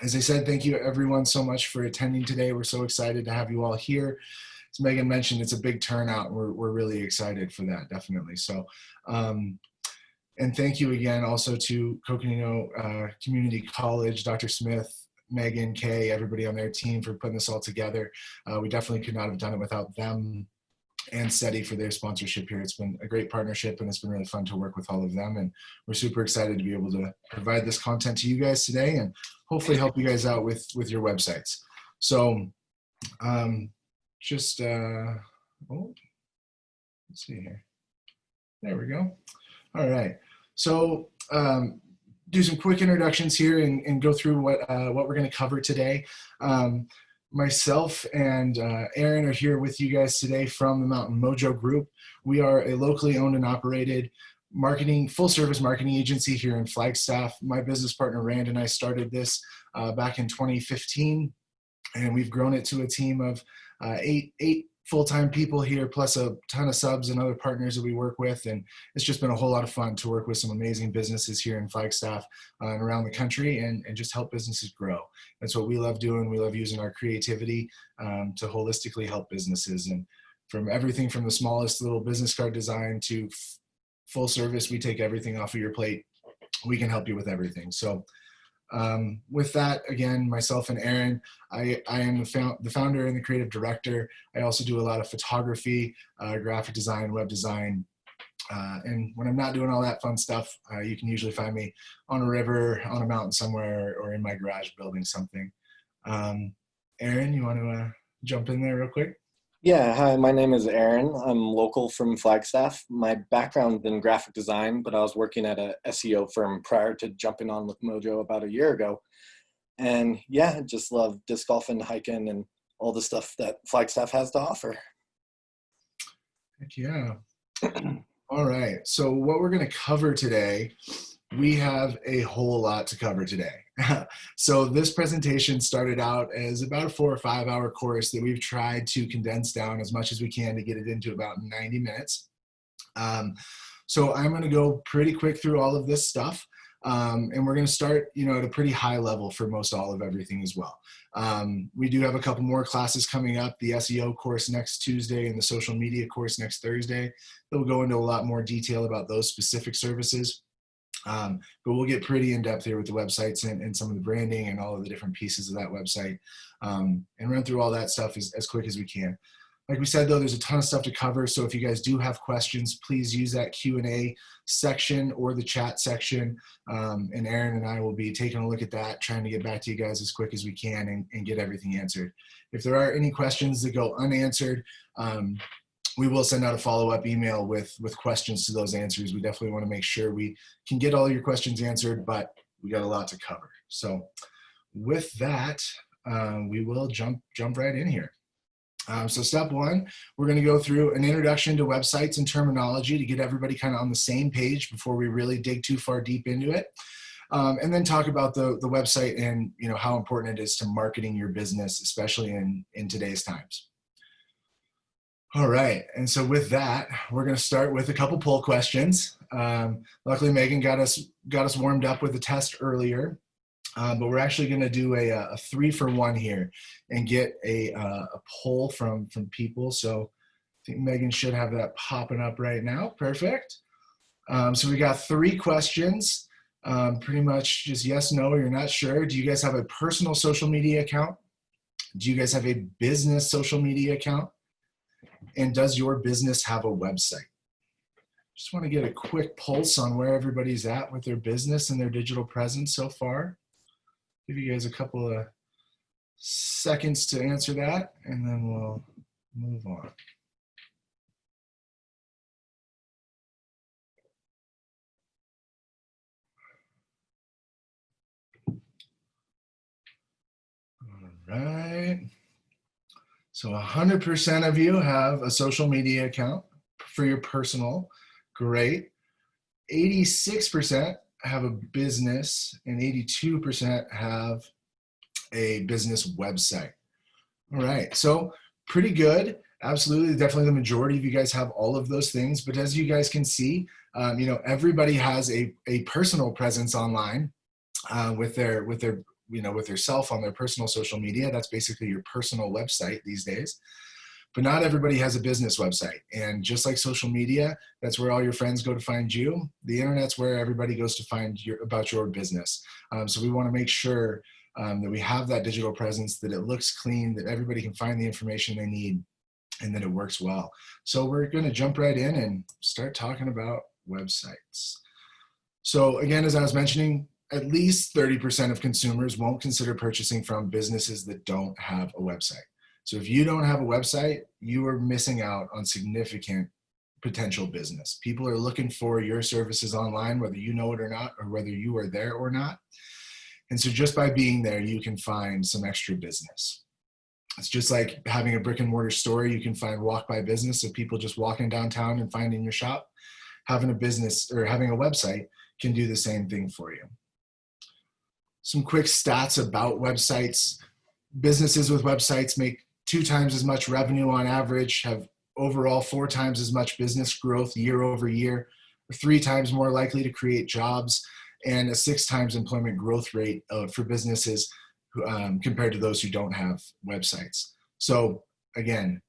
As I said, thank you everyone so much for attending today. We're so excited to have you all here. As Megan mentioned, it's a big turnout. We're really excited for that, definitely. So, and thank you again also to Coconino Community College, Dr. Smith, Megan, Kay, everybody on their team for putting this all together. We definitely could not have done it without them, and SETI for their sponsorship here. It's been a great partnership, and it's been really fun to work with all of them. And we're super excited to be able to provide this content to you guys today and hopefully help you guys out with your websites. So oh, let's see here. There we go. All right. So do some quick introductions here and go through what we're going to cover today. Myself and Aaron are here with you guys today from the Mountain Mojo Group. We are a locally owned and operated full service marketing agency here in Flagstaff. My business partner Rand and I started this back in 2015, and we've grown it to a team of eight full-time people here, plus a ton of subs and other partners that we work with. And it's just been a whole lot of fun to work with some amazing businesses here in Flagstaff and around the country and just help businesses grow. That's what we love doing. We love using our creativity to holistically help businesses. And from everything from the smallest little business card design to full service, we take everything off of your plate. We can help you with everything. So with that, again, myself and Aaron, I am the founder and the creative director. I also do a lot of photography, graphic design, web design. And when I'm not doing all that fun stuff, you can usually find me on a river, on a mountain somewhere, or in my garage building something. Aaron, you want to jump in there real quick? Yeah, hi, my name is Aaron. I'm local from Flagstaff. My background in graphic design, but I was working at a SEO firm prior to jumping on with Mojo about a year ago. And yeah, just love disc golfing, hiking, and all the stuff that Flagstaff has to offer. Heck yeah. All right, so what we're going to cover today, we have a whole lot to cover today. So this presentation started out as about a 4 or 5 hour course that we've tried to condense down as much as we can to get it into about 90 minutes. So I'm going to go pretty quick through all of this stuff. And we're going to start, at a pretty high level for most all of everything as well. We do have a couple more classes coming up, the SEO course next Tuesday and the social media course next Thursday. They'll go into a lot more detail about those specific services. But we'll get pretty in depth here with the websites and some of the branding and all of the different pieces of that website, and run through all that stuff as quick as we can. Like we said, though, there's a ton of stuff to cover. So if you guys do have questions, please use that Q&A section or the chat section. And Aaron and I will be taking a look at that, trying to get back to you guys as quick as we can and get everything answered. If there are any questions that go unanswered, we will send out a follow-up email with questions to those answers. We definitely want to make sure we can get all your questions answered, but we got a lot to cover. So with that, we will jump right in here. So step one, we're going to go through an introduction to websites and terminology to get everybody kind of on the same page before we really dig too far deep into it. And then talk about the website and how important it is to marketing your business, especially in today's times. All right, and so with that, we're going to start with a couple poll questions. Luckily, Megan got us warmed up with a test earlier, but we're actually going to do a 3-for-1 here and get a poll from people. So I think Megan should have that popping up right now. Perfect. So we got 3 questions, pretty much just yes, no, or you're not sure. Do you guys have a personal social media account? Do you guys have a business social media account? And does your business have a website? Just want to get a quick pulse on where everybody's at with their business and their digital presence so far. Give you guys a couple of seconds to answer that, and then we'll move on. All right. So 100% of you have a social media account for your personal. Great. 86% have a business and 82% have a business website. All right, so pretty good. Absolutely, definitely the majority of you guys have all of those things. But as you guys can see, everybody has a personal presence online with their with yourself on their personal social media. That's basically your personal website these days. But not everybody has a business website. And just like social media, that's where all your friends go to find you. The internet's where everybody goes to find about your business. So we want to make sure that we have that digital presence, that it looks clean, that everybody can find the information they need, and that it works well. So we're going to jump right in and start talking about websites. So again, as I was mentioning, at least 30% of consumers won't consider purchasing from businesses that don't have a website. So if you don't have a website, you are missing out on significant potential business. People are looking for your services online, whether you know it or not, or whether you are there or not. And so just by being there, you can find some extra business. It's just like having a brick and mortar store. You can find walk by business of people just walking downtown and finding your shop. Having a business or having a website can do the same thing for you. Some quick stats about websites. Businesses with websites make 2 times as much revenue on average, have overall 4 times as much business growth year over year, 3 times more likely to create jobs, and a 6 times employment growth rate for businesses compared to those who don't have websites. So again,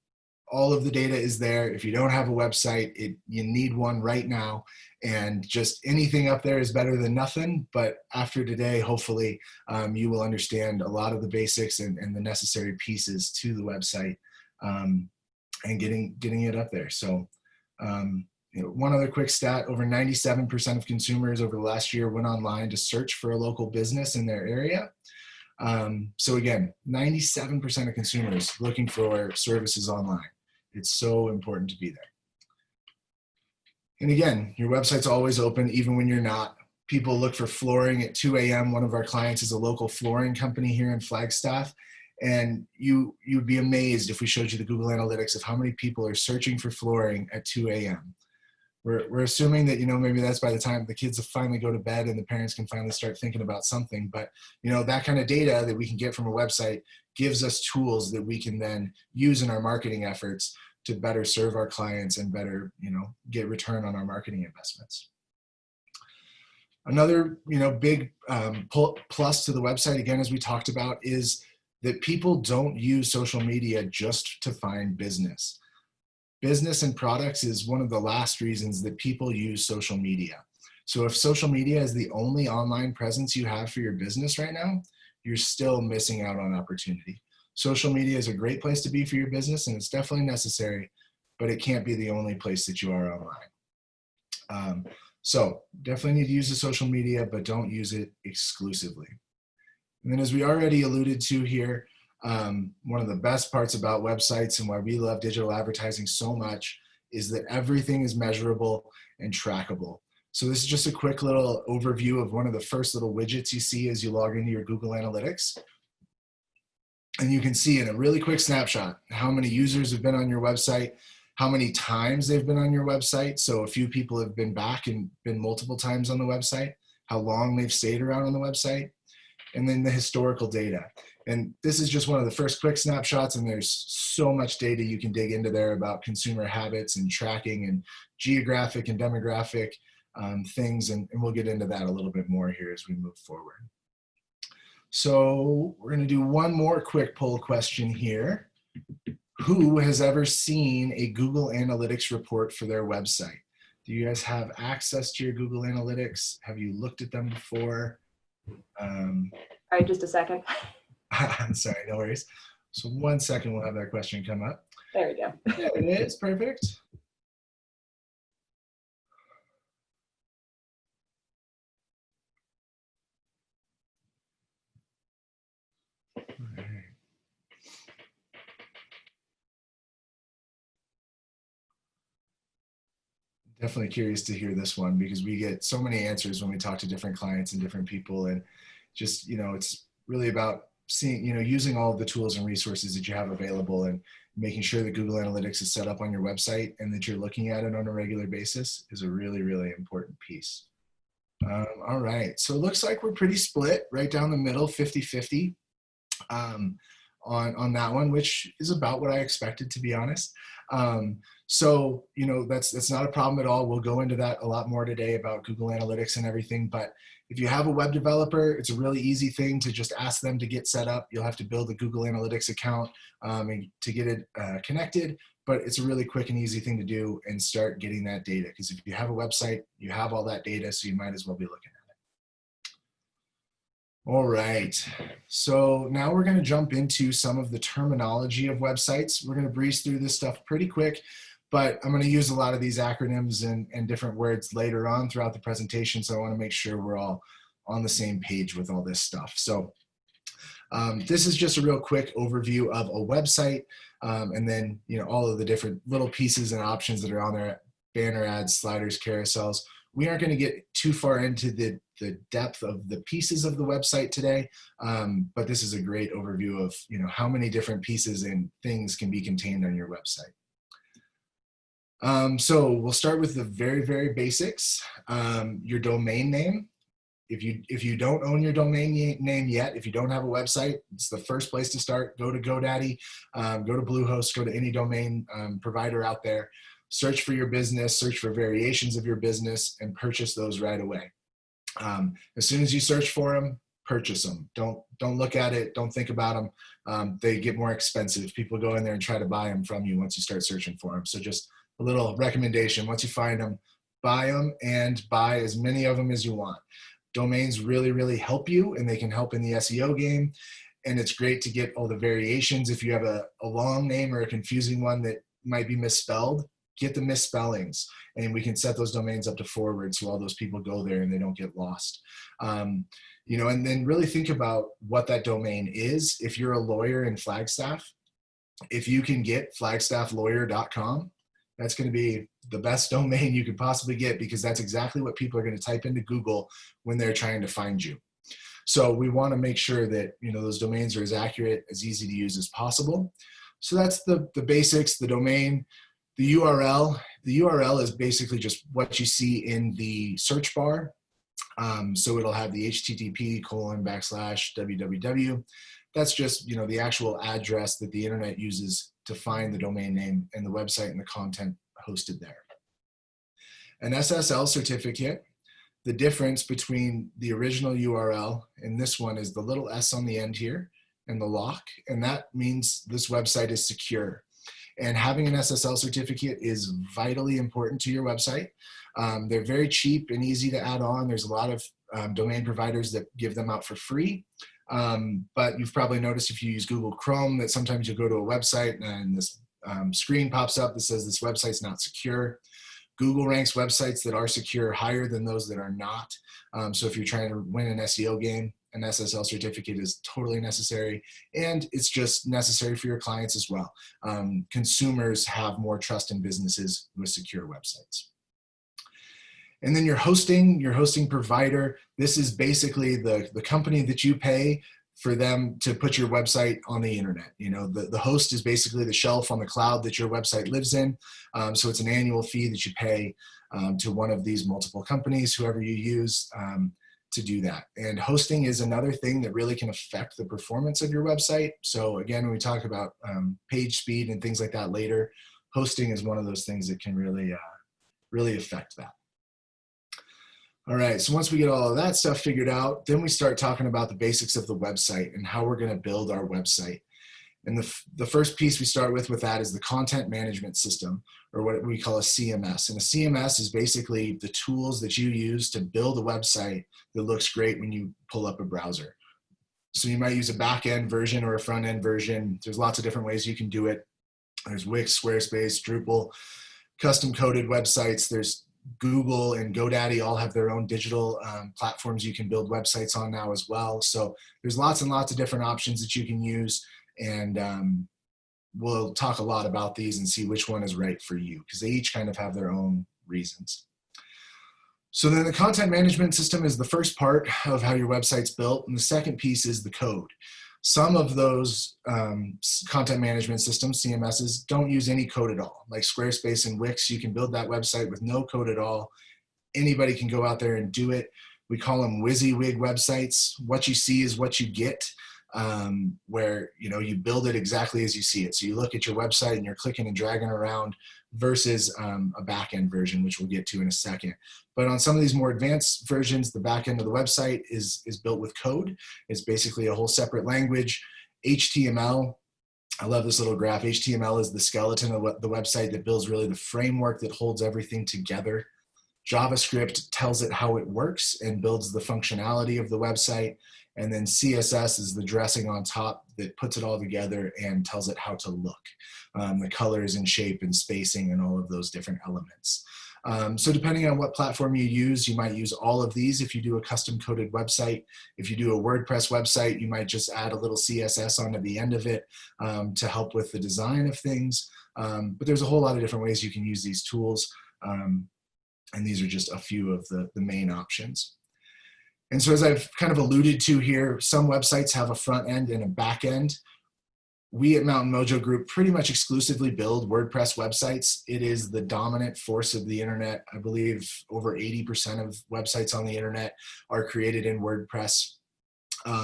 all of the data is there. If you don't have a website, you need one right now. And just anything up there is better than nothing. But after today, hopefully you will understand a lot of the basics and the necessary pieces to the website and getting it up there. So one other quick stat, over 97% of consumers over the last year went online to search for a local business in their area. So again, 97% of consumers looking for services online. It's so important to be there. And again, your website's always open, even when you're not. People look for flooring at 2 a.m. One of our clients is a local flooring company here in Flagstaff. And you'd be amazed if we showed you the Google Analytics of how many people are searching for flooring at 2 a.m. We're assuming that, maybe that's by the time the kids finally go to bed and the parents can finally start thinking about something. But, that kind of data that we can get from a website gives us tools that we can then use in our marketing efforts to better serve our clients and better, get return on our marketing investments. Another, big plus to the website, again, as we talked about, is that people don't use social media just to find business. Business and products is one of the last reasons that people use social media. So if social media is the only online presence you have for your business right now, you're still missing out on opportunity. Social media is a great place to be for your business, and it's definitely necessary, but it can't be the only place that you are online. So definitely need to use the social media, but don't use it exclusively. And then as we already alluded to here, one of the best parts about websites and why we love digital advertising so much is that everything is measurable and trackable. So this is just a quick little overview of one of the first little widgets you see as you log into your Google Analytics. And you can see in a really quick snapshot how many users have been on your website, how many times they've been on your website. So a few people have been back and been multiple times on the website, how long they've stayed around on the website, and then the historical data. And this is just one of the first quick snapshots, and there's so much data you can dig into there about consumer habits and tracking and geographic and demographic things, and we'll get into that a little bit more here as we move forward. So we're going to do one more quick poll question here. Who has ever seen a Google Analytics report for their website? Do you guys have access to your Google Analytics? Have you looked at them before? All right, just a second. Sorry, no worries. So 1 second, we'll have that question come up. There we go. There it is, perfect. Definitely curious to hear this one because we get so many answers when we talk to different clients and different people, and just, it's really about seeing, using all of the tools and resources that you have available and making sure that Google Analytics is set up on your website and that you're looking at it on a regular basis is a really, really important piece. All right, so it looks like we're pretty split right down the middle, 50-50 on that one, which is about what I expected, to be honest. So, that's not a problem at all. We'll go into that a lot more today about Google Analytics and everything. But if you have a web developer, it's a really easy thing to just ask them to get set up. You'll have to build a Google Analytics account and to get it connected. But it's a really quick and easy thing to do and start getting that data. Because if you have a website, you have all that data, so you might as well be looking at it. All right, so now we're going to jump into some of the terminology of websites. We're going to breeze through this stuff pretty quick, but I'm going to use a lot of these acronyms and different words later on throughout the presentation, so I want to make sure we're all on the same page with all this stuff. So this is just a real quick overview of a website, and then all of the different little pieces and options that are on there: banner ads, sliders, carousels. We aren't going to get too far into the depth of the pieces of the website today, but this is a great overview of how many different pieces and things can be contained on your website. So we'll start with the very, very basics. Your domain name. If you don't own your domain name yet, if you don't have a website, it's the first place to start. Go to GoDaddy, go to Bluehost, go to any domain provider out there. Search for your business, search for variations of your business, and purchase those right away. As soon as you search for them, purchase them. Don't look at it. Don't think about them. They get more expensive. People go in there and try to buy them from you once you start searching for them. So just a little recommendation: once you find them, buy them, and buy as many of them as you want. Domains really, really help you, and they can help in the SEO game. And it's great to get all the variations. If you have a long name or a confusing one that might be misspelled, get the misspellings, and we can set those domains up to forward so all those people go there and they don't get lost. And then really think about what that domain is. If you're a lawyer in Flagstaff, if you can get flagstafflawyer.com, that's going to be the best domain you could possibly get, because that's exactly what people are going to type into Google when they're trying to find you. So we want to make sure that those domains are as accurate, as easy to use as possible. So that's the basics. The domain. The URL is basically just what you see in the search bar. So it'll have the http://www. That's just the actual address that the internet uses to find the domain name and the website and the content hosted there. An SSL certificate. The difference between the original URL and this one is the little S on the end here and the lock, and that means this website is secure. And having an SSL certificate is vitally important to your website. They're very cheap and easy to add on. There's a lot of domain providers that give them out for free. But you've probably noticed if you use Google Chrome that sometimes you'll go to a website and this screen pops up that says this website's not secure. Google ranks websites that are secure higher than those that are not. So if you're trying to win an SEO game, an SSL certificate is totally necessary, and it's just necessary for your clients as well. Consumers have more trust in businesses with secure websites. And then your hosting provider. This is basically the company that you pay for them to put your website on the internet. The host is basically the shelf on the cloud that your website lives in. So it's an annual fee that you pay to one of these multiple companies, whoever you use, to do that. And hosting is another thing that really can affect the performance of your website. So again, when we talk about page speed and things like that later, hosting is one of those things that can really affect that. All right, so once we get all of that stuff figured out, then we start talking about the basics of the website and how we're going to build our website. And the first piece we start with that is the content management system, or what we call a CMS. And a CMS is basically the tools that you use to build a website that looks great when you pull up a browser. So you might use a back-end version or a front-end version. There's lots of different ways you can do it. There's Wix, Squarespace, Drupal, custom-coded websites. There's Google and GoDaddy all have their own digital platforms you can build websites on now as well. So there's lots and lots of different options that you can use. And we'll talk a lot about these and see which one is right for you, because they each kind of have their own reasons. So then the content management system is the first part of how your website's built. And the second piece is the code. Some of those content management systems, CMSs, don't use any code at all. Like Squarespace and Wix, you can build that website with no code at all. Anybody can go out there and do it. We call them WYSIWYG websites. What you see is what you get. where you build it exactly as you see it. So you look at your website and you're clicking and dragging around versus a back-end version, which we'll get to in a second. But on some of these more advanced versions, the back end of the website is built with code. It's basically a whole separate language. HTML, I love this little graph. HTML is the skeleton of the website that builds really the framework that holds everything together. JavaScript tells it how it works and builds the functionality of the website. And then CSS is the dressing on top that puts it all together and tells it how to look, the colors and shape and spacing and all of those different elements. So depending on what platform you use, you might use all of these if you do a custom coded website. If you do a WordPress website, you might just add a little CSS onto the end of it to help with the design of things. But there's a whole lot of different ways you can use these tools. And these are just a few of the main options. And so as I've kind of alluded to here, some websites have a front end and a back end. We at Mountain Mojo Group pretty much exclusively build WordPress websites. It is the dominant force of the internet. I believe over 80% of websites on the internet are created in WordPress.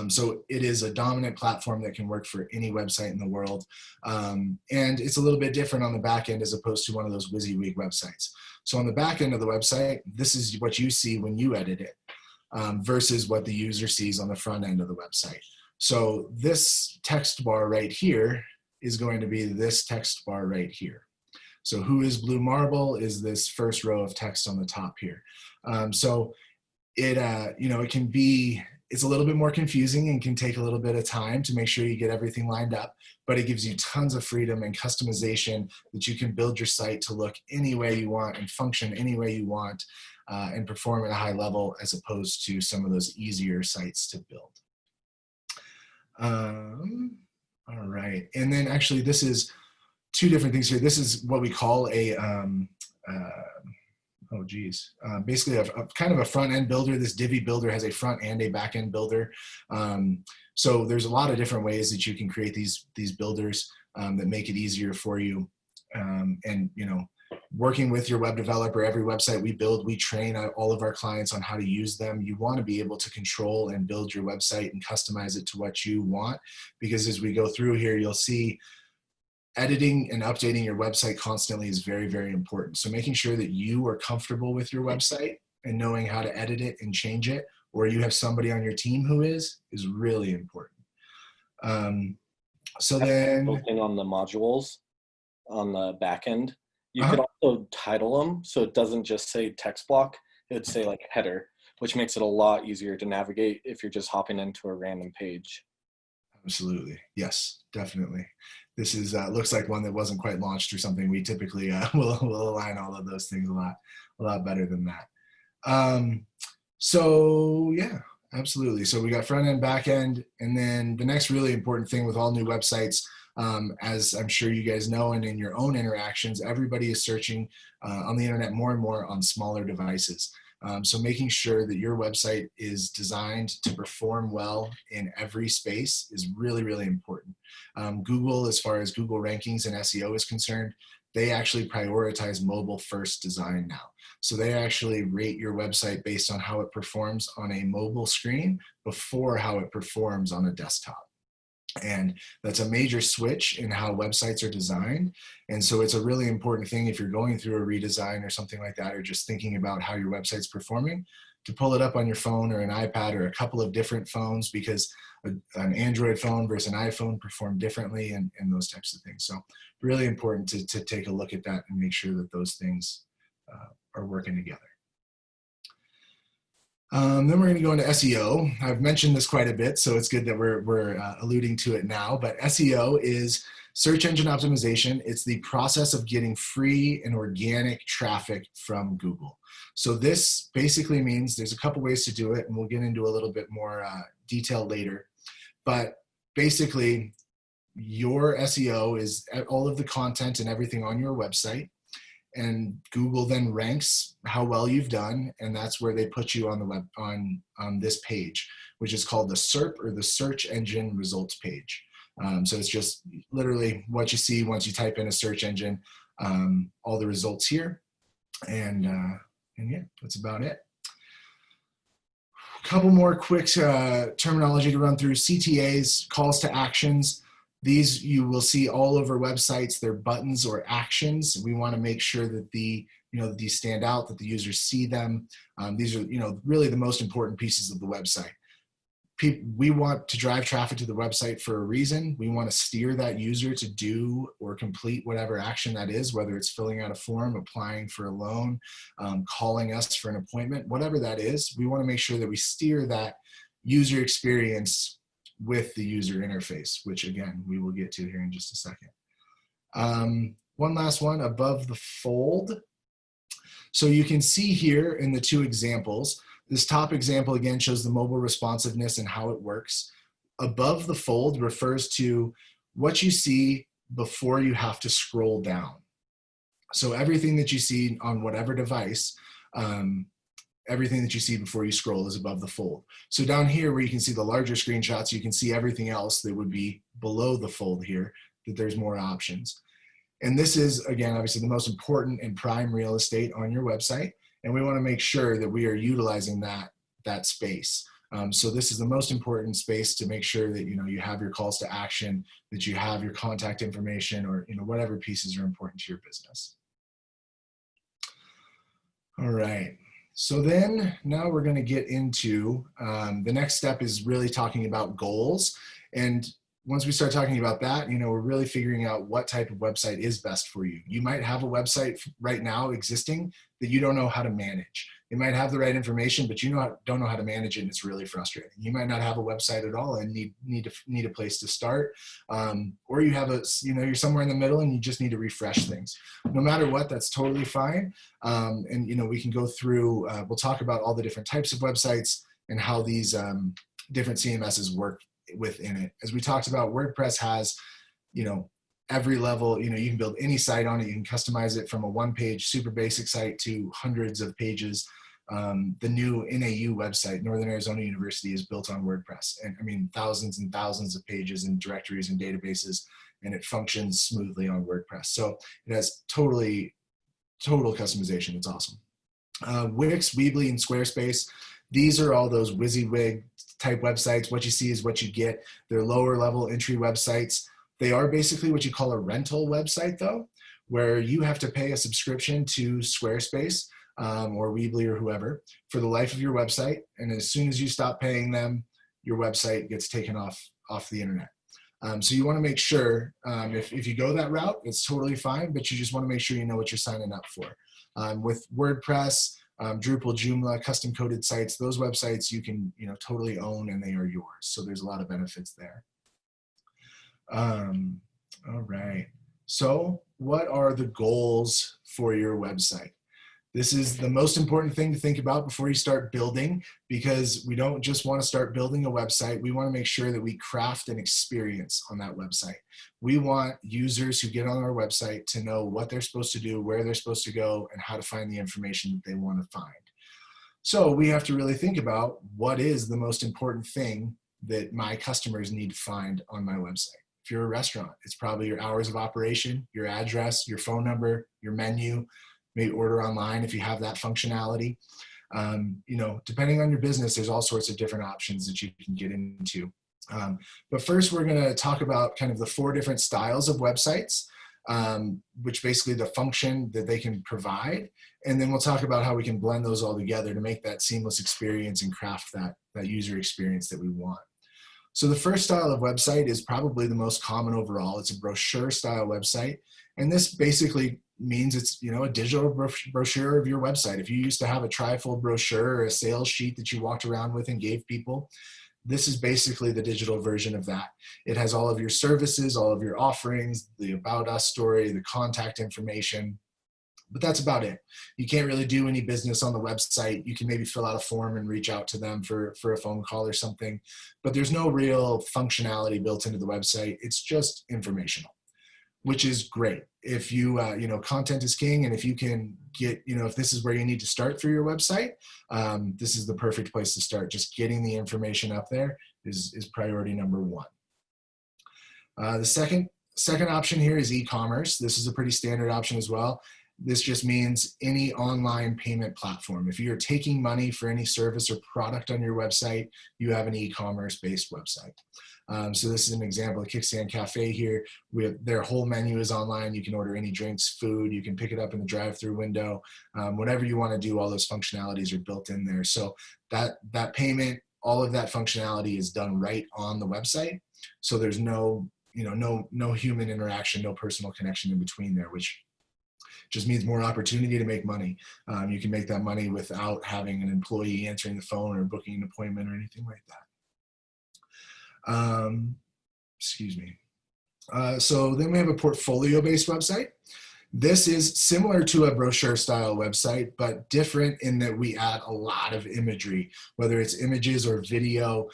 So it is a dominant platform that can work for any website in the world. And it's a little bit different on the back end as opposed to one of those WYSIWYG websites. So on the back end of the website, this is what you see when you edit it versus what the user sees on the front end of the website. So this text bar right here is going to be this text bar right here. So who is Blue Marble is this first row of text on the top here. So it, it can be, it's a little bit more confusing and can take a little bit of time to make sure you get everything lined up, but it gives you tons of freedom and customization that you can build your site to look any way you want and function any way you want and perform at a high level as opposed to some of those easier sites to build. All right, and then actually this is two different things here. This is what we call a, basically a kind of a front end builder. This Divi builder has a front and a back end builder. So there's a lot of different ways that you can create these builders that make it easier for you. And working with your web developer, every website we build, we train all of our clients on how to use them. You want to be able to control and build your website and customize it to what you want, because as we go through here, you'll see editing and updating your website constantly is very, very important. So making sure that you are comfortable with your website and knowing how to edit it and change it, or you have somebody on your team who is really important. So then Building on the modules on the back end, you could also title them so it doesn't just say text block, it would say like header, which makes it a lot easier to navigate if you're just hopping into a random page. Absolutely. Yes, definitely. This is looks like one that wasn't quite launched or something. We typically will align all of those things a lot better than that. So yeah, absolutely. So we got front end, back end, and then the next really important thing with all new websites, as I'm sure you guys know, and in your own interactions, everybody is searching on the internet more and more on smaller devices. So making sure that your website is designed to perform well in every space is really, really important. Google, as far as Google rankings and SEO is concerned, they actually prioritize mobile first design now. So they actually rate your website based on how it performs on a mobile screen before how it performs on a desktop. And that's a major switch in how websites are designed. And so it's a really important thing if you're going through a redesign or something like that, or just thinking about how your website's performing, to pull it up on your phone or an iPad or a couple of different phones, because an Android phone versus an iPhone perform differently and those types of things. So really important to take a look at that and make sure that those things are working together. Then we're going to go into SEO. I've mentioned this quite a bit, so it's good that we're alluding to it now. But SEO is search engine optimization. It's the process of getting free and organic traffic from Google. So this basically means there's a couple ways to do it, and we'll get into a little bit more detail later. But basically, your SEO is all of the content and everything on your website. And Google then ranks how well you've done, and that's where they put you on the web on this page, which is called the SERP, or the search engine results page. So it's just literally what you see once you type in a search engine, all the results here, and yeah, that's about it. couple more quick terminology to run through. CTAs, calls to actions. These you will see all over websites. They're buttons or actions. We want to make sure that that these stand out, that the users see them. These are really the most important pieces of the website. We want to drive traffic to the website for a reason. We want to steer that user to do or complete whatever action that is, whether it's filling out a form, applying for a loan, calling us for an appointment, whatever that is. We want to make sure that we steer that user experience with the user interface, which again, we will get to here in just a second. One last one, above the fold. So you can see here in the two examples, this top example again shows the mobile responsiveness and how it works. Above the fold refers to what you see before you have to scroll down. So everything that you see on whatever device, everything that you see before you scroll is above the fold. So down here where you can see the larger screenshots, you can see everything else that would be below the fold here, that there's more options. And this is, again, obviously the most important and prime real estate on your website. And we want to make sure that we are utilizing that space. So this is the most important space to make sure that you have your calls to action, that you have your contact information, or whatever pieces are important to your business. All right. So then now we're going to get into the next step is really talking about goals. And once we start talking about that, we're really figuring out what type of website is best for you. You might have a website right now existing that you don't know how to manage. You might have the right information, but you don't know how to manage it, and it's really frustrating. You might not have a website at all and need a place to start, or you have you're somewhere in the middle and you just need to refresh things. No matter what, that's totally fine. And we can go through. We'll talk about all the different types of websites and how these different CMSs work within it. As we talked about, WordPress has, every level, you can build any site on it. You can customize it from a one-page super basic site to hundreds of pages. The new NAU website, Northern Arizona University, is built on WordPress. And thousands and thousands of pages and directories and databases, and it functions smoothly on WordPress. So it has total customization. It's awesome. Wix, Weebly, and Squarespace, these are all those WYSIWYG type websites. What you see is what you get. They're lower level entry websites. They are basically what you call a rental website though, where you have to pay a subscription to Squarespace or Weebly or whoever for the life of your website. And as soon as you stop paying them, your website gets taken off the internet. So you want to make sure if you go that route, it's totally fine, but you just want to make sure you know what you're signing up for. With WordPress, Drupal, Joomla, custom coded sites, those websites you can totally own and they are yours. So there's a lot of benefits there. All right. So what are the goals for your website? This is the most important thing to think about before you start building, because we don't just want to start building a website. We want to make sure that we craft an experience on that website. We want users who get on our website to know what they're supposed to do, where they're supposed to go, and how to find the information that they want to find. So we have to really think about what is the most important thing that my customers need to find on my website. If you're a restaurant, it's probably your hours of operation, your address, your phone number, your menu, maybe order online if you have that functionality. Depending on your business, there's all sorts of different options that you can get into. But first, we're going to talk about kind of the 4 different styles of websites, which basically the function that they can provide. And then we'll talk about how we can blend those all together to make that seamless experience and craft that user experience that we want. So the first style of website is probably the most common overall. It's a brochure style website. And this basically means it's a digital brochure of your website. If you used to have a trifold brochure or a sales sheet that you walked around with and gave people, this is basically the digital version of that. It has all of your services, all of your offerings, the About Us story, the contact information, but that's about it. You can't really do any business on the website. You can maybe fill out a form and reach out to them for a phone call or something, but there's no real functionality built into the website. It's just informational, which is great. If you, content is king, and if you can get, if this is where you need to start for your website, this is the perfect place to start. Just getting the information up there is priority number 1. The second option here is e-commerce. This is a pretty standard option as well. This just means any online payment platform. If you're taking money for any service or product on your website, you have an e-commerce based website. So this is an example of Kickstand Cafe here. Their whole menu is online. You can order any drinks, food. You can pick it up in the drive-through window. Whatever you want to do, all those functionalities are built in there. So that payment, all of that functionality is done right on the website. So there's no human interaction, no personal connection in between there, which just means more opportunity to make money. You can make that money without having an employee answering the phone or booking an appointment or anything like that. Excuse me. So then we have a portfolio-based website. This is similar to a brochure-style website, but different in that we add a lot of imagery, whether it's images or video,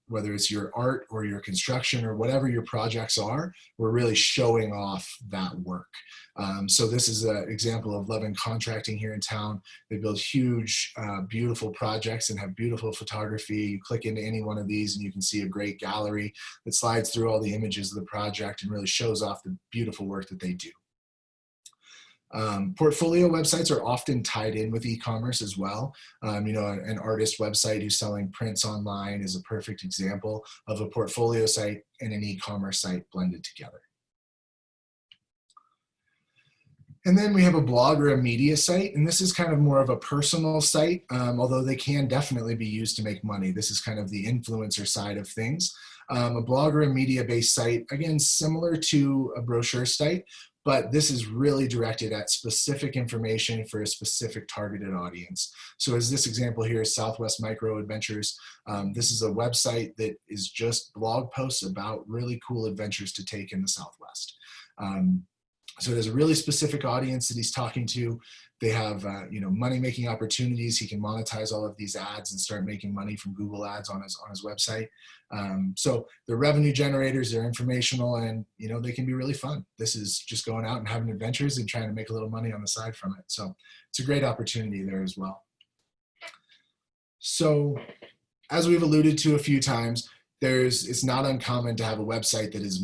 whether it's your art or your construction or whatever your projects are, we're really showing off that work. So this is an example of Levin Contracting here in town. They build huge, beautiful projects and have beautiful photography. You click into any one of these and you can see a great gallery that slides through all the images of the project and really shows off the beautiful work that they do. Portfolio websites are often tied in with e-commerce as well. An artist website who's selling prints online is a perfect example of a portfolio site and an e-commerce site blended together. And then we have a blog or a media site, and this is kind of more of a personal site, although they can definitely be used to make money. This is kind of the influencer side of things. A blog or a media-based site, again, similar to a brochure site, but this is really directed at specific information for a specific targeted audience. So as this example here is Southwest Micro Adventures. This is a website that is just blog posts about really cool adventures to take in the Southwest. So there's a really specific audience that he's talking to. They have money-making opportunities. He can monetize all of these ads and start making money from Google ads on his website. So they're revenue generators, they're informational, and they can be really fun. This is just going out and having adventures and trying to make a little money on the side from it. So it's a great opportunity there as well. So as we've alluded to a few times, it's not uncommon to have a website that is,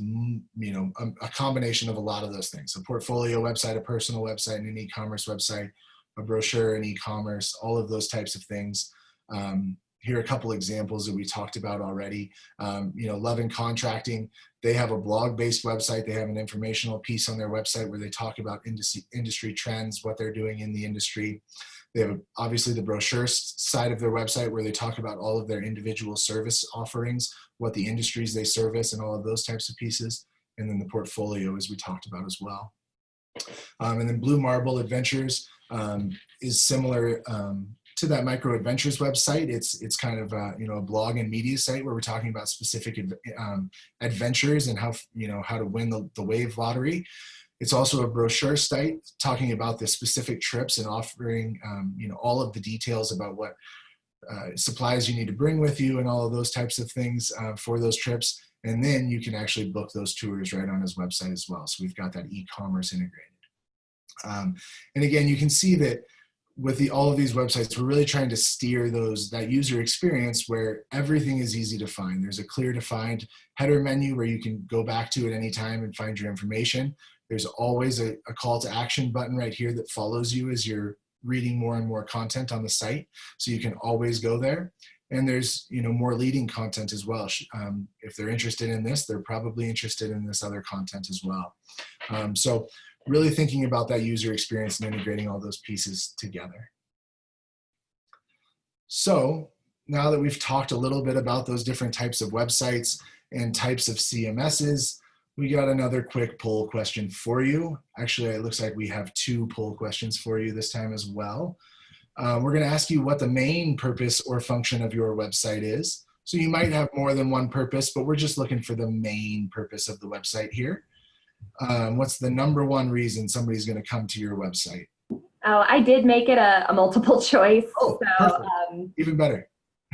a combination of a lot of those things. A portfolio website, a personal website, and an e-commerce website, a brochure and e-commerce, all of those types of things. Here are a couple examples that we talked about already. Levin Contracting, they have a blog-based website. They have an informational piece on their website where they talk about industry trends, what they're doing in the industry. They have obviously the brochure side of their website where they talk about all of their individual service offerings, what the industries they service, and all of those types of pieces. And then the portfolio, as we talked about as well. And then Blue Marble Adventures is similar to that Micro Adventures website. It's kind of a blog and media site where we're talking about specific adventures and how to win the wave lottery. It's also a brochure site talking about the specific trips and offering all of the details about what supplies you need to bring with you and all of those types of things for those trips. And then you can actually book those tours right on his website as well. So we've got that e-commerce integrated. And again, you can see that with all of these websites, we're really trying to steer that user experience where everything is easy to find. There's a clear defined header menu where you can go back to at any time and find your information. There's always a call to action button right here that follows you as you're reading more and more content on the site. So you can always go there. And there's more leading content as well. If they're interested in this, they're probably interested in this other content as well. So really thinking about that user experience and integrating all those pieces together. So now that we've talked a little bit about those different types of websites and types of CMSs, we got another quick poll question for you. Actually, it looks like we have 2 poll questions for you this time as well. We're going to ask you what the main purpose or function of your website is. So you might have more than one purpose, but we're just looking for the main purpose of the website here. What's the #1 reason somebody's going to come to your website? Oh, I did make it a multiple choice. Oh, so, perfect. Even better.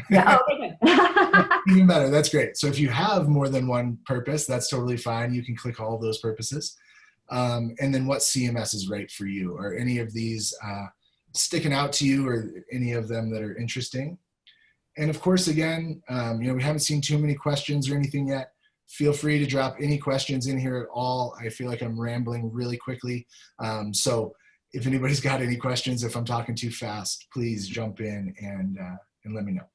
Yeah, okay, good. Even better, that's great. So if you have more than one purpose, that's totally fine. You can click all of those purposes. And then what CMS is right for you? Are any of these sticking out to you, or any of them that are interesting? And of course, again, we haven't seen too many questions or anything yet. Feel free to drop any questions in here at all. I feel like I'm rambling really quickly. So if anybody's got any questions, if I'm talking too fast, please jump in and let me know.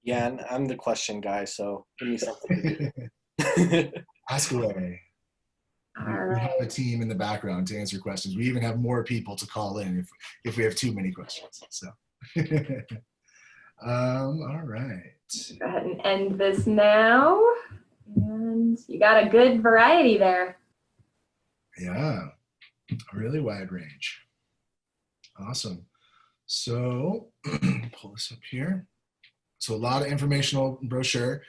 Yeah, and I'm the question guy, so give me something to do. Ask away. All We have a right. team in the background to answer questions. We even have more people to call in if we have too many questions. So, all right. Go ahead and end this now. And you got a good variety there. Yeah, a really wide range. Awesome. So, pull this up here. So, a lot of informational brochure.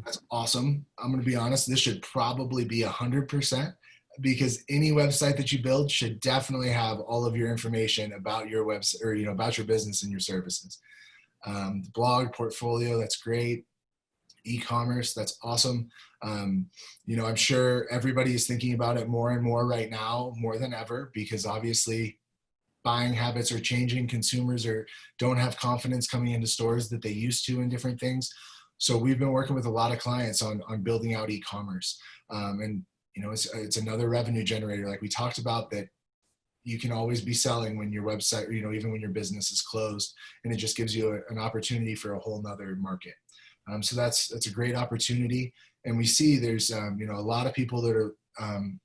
That's awesome. I'm going to be honest, this should probably be 100% because any website that you build should definitely have all of your information about your website or, about your business and your services. The blog, portfolio, that's great. E-commerce, that's awesome. I'm sure everybody is thinking about it more and more right now, more than ever, because obviously buying habits are changing. Consumers don't have confidence coming into stores that they used to in different things. So we've been working with a lot of clients on building out e-commerce. It's another revenue generator. Like we talked about, that you can always be selling when your website, even when your business is closed, and it just gives you an opportunity for a whole nother market. So that's a great opportunity. And we see there's, a lot of people that are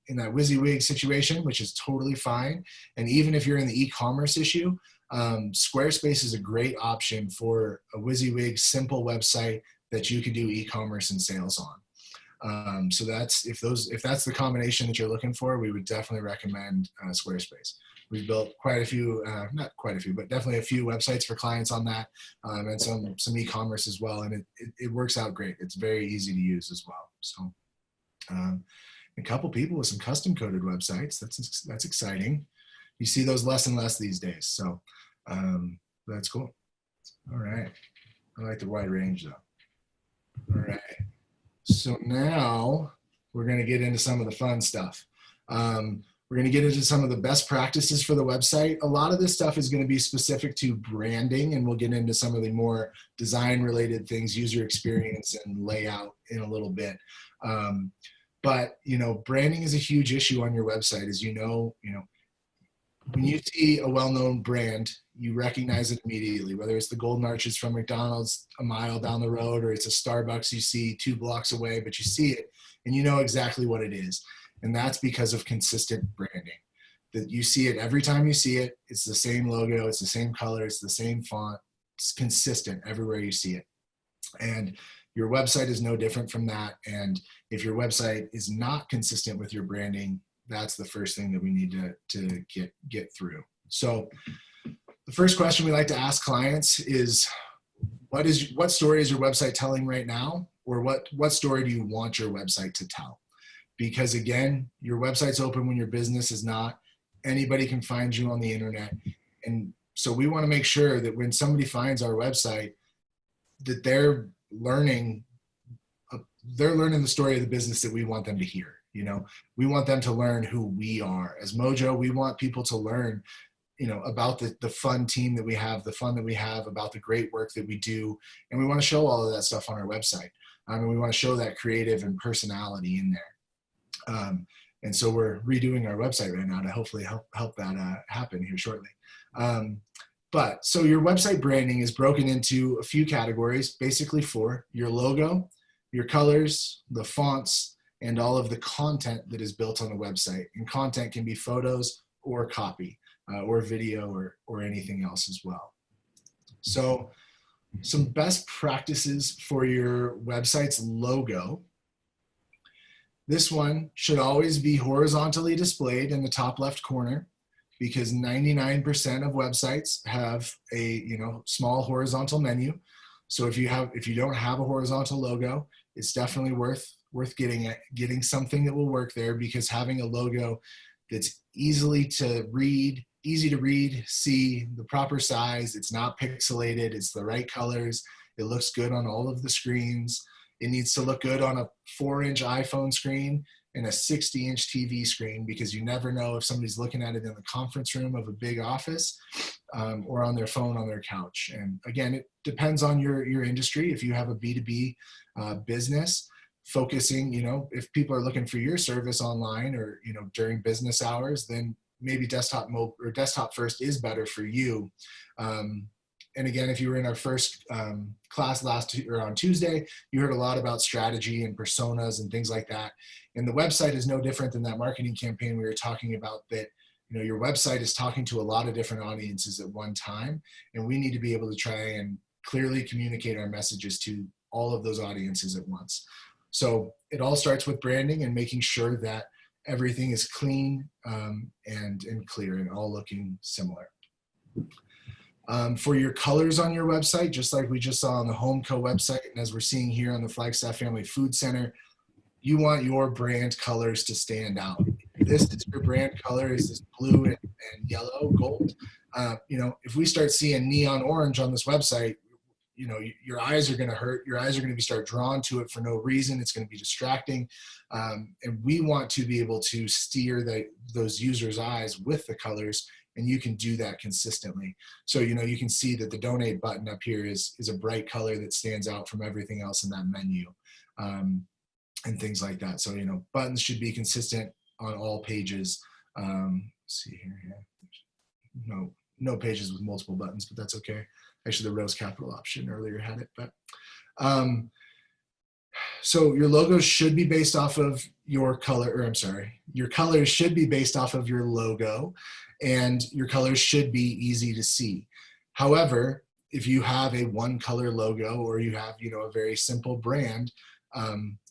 in that WYSIWYG situation, which is totally fine. And even if you're in the e-commerce issue, Squarespace is a great option for a WYSIWYG simple website that you can do e-commerce and sales on. So if that's the combination that you're looking for, we would definitely recommend Squarespace. We've built quite a few, not quite a few, but definitely a few websites for clients on that, and some e-commerce as well. And it works out great. It's very easy to use as well. So a couple people with some custom coded websites. That's exciting. You see those less and less these days. So that's cool. All right. I like the wide range though. All right. So now we're going to get into some of the fun stuff. We're going to get into some of the best practices for the website. A lot of this stuff is going to be specific to branding, and we'll get into some of the more design related things, user experience and layout in a little bit. But branding is a huge issue on your website. As when you see a well-known brand, you recognize it immediately, whether it's the Golden Arches from McDonald's a mile down the road, or it's a Starbucks you see 2 blocks away, but you see it and you know exactly what it is. And that's because of consistent branding. That you see it every time you see it. It's the same logo, it's the same color, it's the same font. It's consistent everywhere you see it. And your website is no different from that. And if your website is not consistent with your branding, that's the first thing that we need to get through. So the first question we like to ask clients is, what story is your website telling right now? Or what story do you want your website to tell? Because again, your website's open when your business is not. Anybody can find you on the internet. And so we want to make sure that when somebody finds our website, that they're learning the story of the business that we want them to hear. We want them to learn who we are. As Mojo, we want people to learn, about the fun team that we have, the fun that we have, about the great work that we do. And we want to show all of that stuff on our website. We want to show that creative and personality in there. And so we're redoing our website right now to hopefully help that happen here shortly. But so your website branding is broken into a few categories, basically 4: your logo, your colors, the fonts, and all of the content that is built on the website. And content can be photos or copy, or video, or anything else as well. So some best practices for your website's logo. This one should always be horizontally displayed in the top left corner, because 99% of websites have a small horizontal menu. So if you don't have a horizontal logo, it's definitely worth getting something that will work there, because having a logo that's easy to read, see, the proper size, it's not pixelated, it's the right colors, it looks good on all of the screens. It needs to look good on a 4-inch iPhone screen and a 60-inch TV screen, because you never know if somebody's looking at it in the conference room of a big office, or on their phone on their couch. And again, it depends on your industry. If you have a B2B business, focusing, if people are looking for your service online or, during business hours, then maybe desktop mobile or desktop first is better for you. And again, if you were in our first class on Tuesday, you heard a lot about strategy and personas and things like that. And the website is no different than that marketing campaign we were talking about, that your website is talking to a lot of different audiences at one time, and we need to be able to try and clearly communicate our messages to all of those audiences at once. So it all starts with branding and making sure that everything is clean and clear and all looking similar. For your colors on your website, just like we just saw on the HomeCo website, and as we're seeing here on the Flagstaff Family Food Center, you want your brand colors to stand out. This is your brand color, is this blue and yellow, gold. If we start seeing neon orange on this website, your eyes are going to hurt. Your eyes are going to start drawn to it for no reason. It's going to be distracting. And we want to be able to steer those users' eyes with the colors, and you can do that consistently. So, you can see that the donate button up here is a bright color that stands out from everything else in that menu, and things like that. So, buttons should be consistent on all pages. Let's see here. Yeah. No pages with multiple buttons, but that's okay. Actually, the rose capital option earlier had it, but so your logos should be based off of your your colors should be based off of your logo, and your colors should be easy to see. However, if you have a one color logo, or you have, a very simple brand,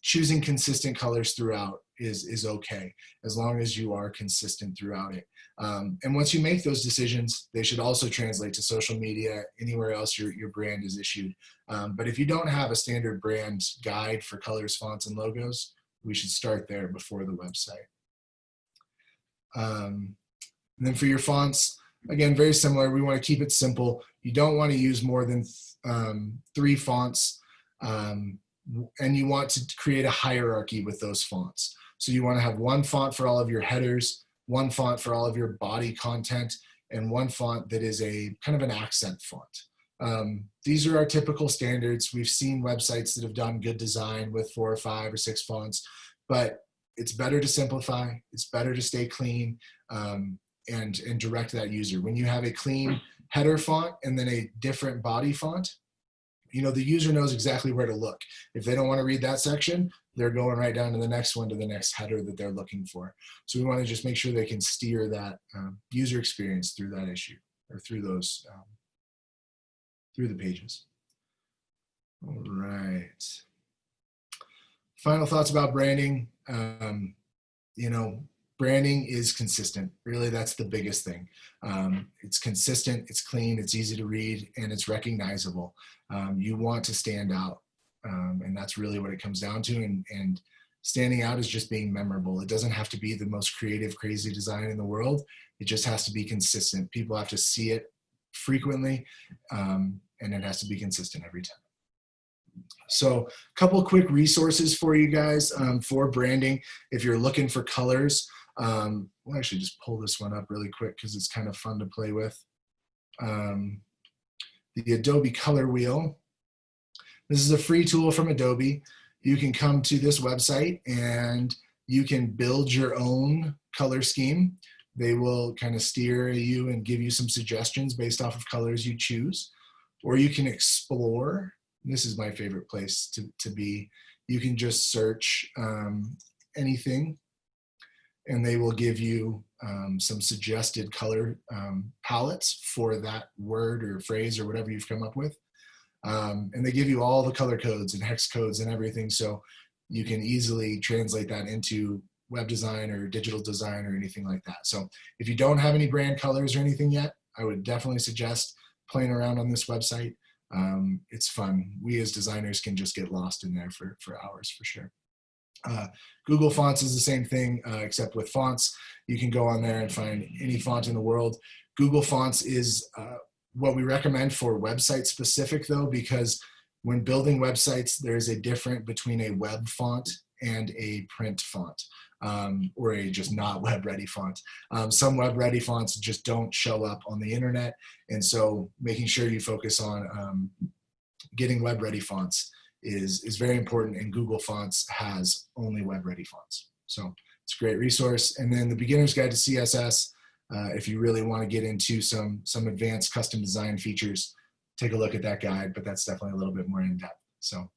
choosing consistent colors throughout is okay, as long as you are consistent throughout it. And once you make those decisions, they should also translate to social media, anywhere else your brand is issued. But if you don't have a standard brand guide for colors, fonts, and logos, we should start there before the website. And then for your fonts, again, very similar. We want to keep it simple. You don't want to use more than 3 fonts, and you want to create a hierarchy with those fonts. So you want to have one font for all of your headers, one font for all of your body content, and one font that is a kind of an accent font. These are our typical standards. We've seen websites that have done good design with 4 or 5 or 6 fonts, but it's better to simplify. It's better to stay clean, and direct that user. When you have a clean header font and then a different body font, the user knows exactly where to look. If they don't want to read that section, they're going right down to the next one, to the next header that they're looking for. So we want to just make sure they can steer that user experience through that issue, or through those, through the pages. All right. Final thoughts about branding. Branding is consistent. Really, that's the biggest thing. It's consistent, it's clean, it's easy to read, and it's recognizable. You want to stand out, and that's really what it comes down to. And standing out is just being memorable. It doesn't have to be the most creative, crazy design in the world. It just has to be consistent. People have to see it frequently, and it has to be consistent every time. So a couple quick resources for you guys for branding. If you're looking for colors, we'll actually just pull this one up really quick because it's kind of fun to play with. The Adobe Color Wheel. This is a free tool from Adobe. You can come to this website and you can build your own color scheme. They will kind of steer you and give you some suggestions based off of colors you choose. Or you can explore. This is my favorite place to be. You can just search anything, and they will give you some suggested color palettes for that word or phrase or whatever you've come up with. And they give you all the color codes and hex codes and everything, so you can easily translate that into web design or digital design or anything like that. So if you don't have any brand colors or anything yet, I would definitely suggest playing around on this website. It's fun. We as designers can just get lost in there for hours for sure. Google Fonts is the same thing, except with fonts. You can go on there and find any font in the world. Google Fonts is what we recommend for website specific though, because when building websites, there's a difference between a web font and a print font, or a just not web ready font. Some web ready fonts just don't show up on the internet. And so making sure you focus on getting web ready fonts is very important, and Google Fonts has only web ready fonts. So it's a great resource. And then the Beginner's Guide to CSS, If you really want to get into some advanced custom design features, take a look at that guide, but that's definitely a little bit more in depth. So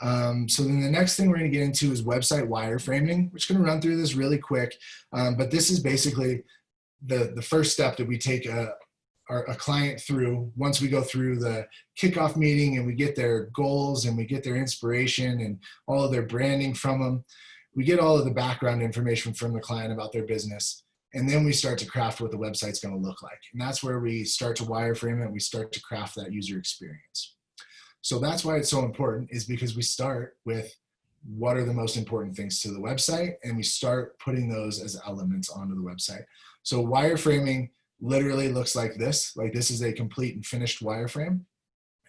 then the next thing we're going to get into is website wireframing. We're just going to run through this really quick, but this is basically the first step that we take a client through. Once we go through the kickoff meeting and we get their goals and we get their inspiration and all of their branding from them, we get all of the background information from the client about their business. And then we start to craft what the website's going to look like. And that's where we start to wireframe it. We start to craft that user experience. So that's why it's so important, is because we start with what are the most important things to the website, and we start putting those as elements onto the website. So wireframing literally looks like this. Like, this is a complete and finished wireframe.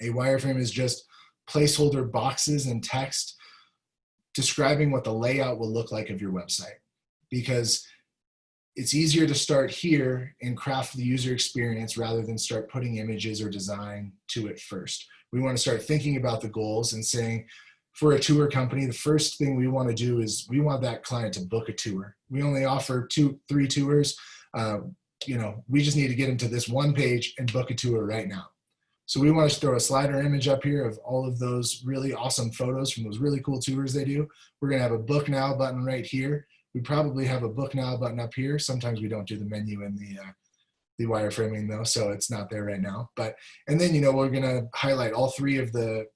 A wireframe is just placeholder boxes and text describing what the layout will look like of your website, because it's easier to start here and craft the user experience rather than start putting images or design to it first. We want to start thinking about the goals and saying, for a tour company, the first thing we want to do is we want that client to book a tour. We only offer 2-3 tours. We just need to get them to this one page and book a tour right now. So we want to throw a slider image up here of all of those really awesome photos from those really cool tours they do. We're going to have a book now button right here. We probably have a book now button up here. Sometimes we don't do the menu in the wireframing though, so it's not there right now. And then, we're going to highlight all 3 of the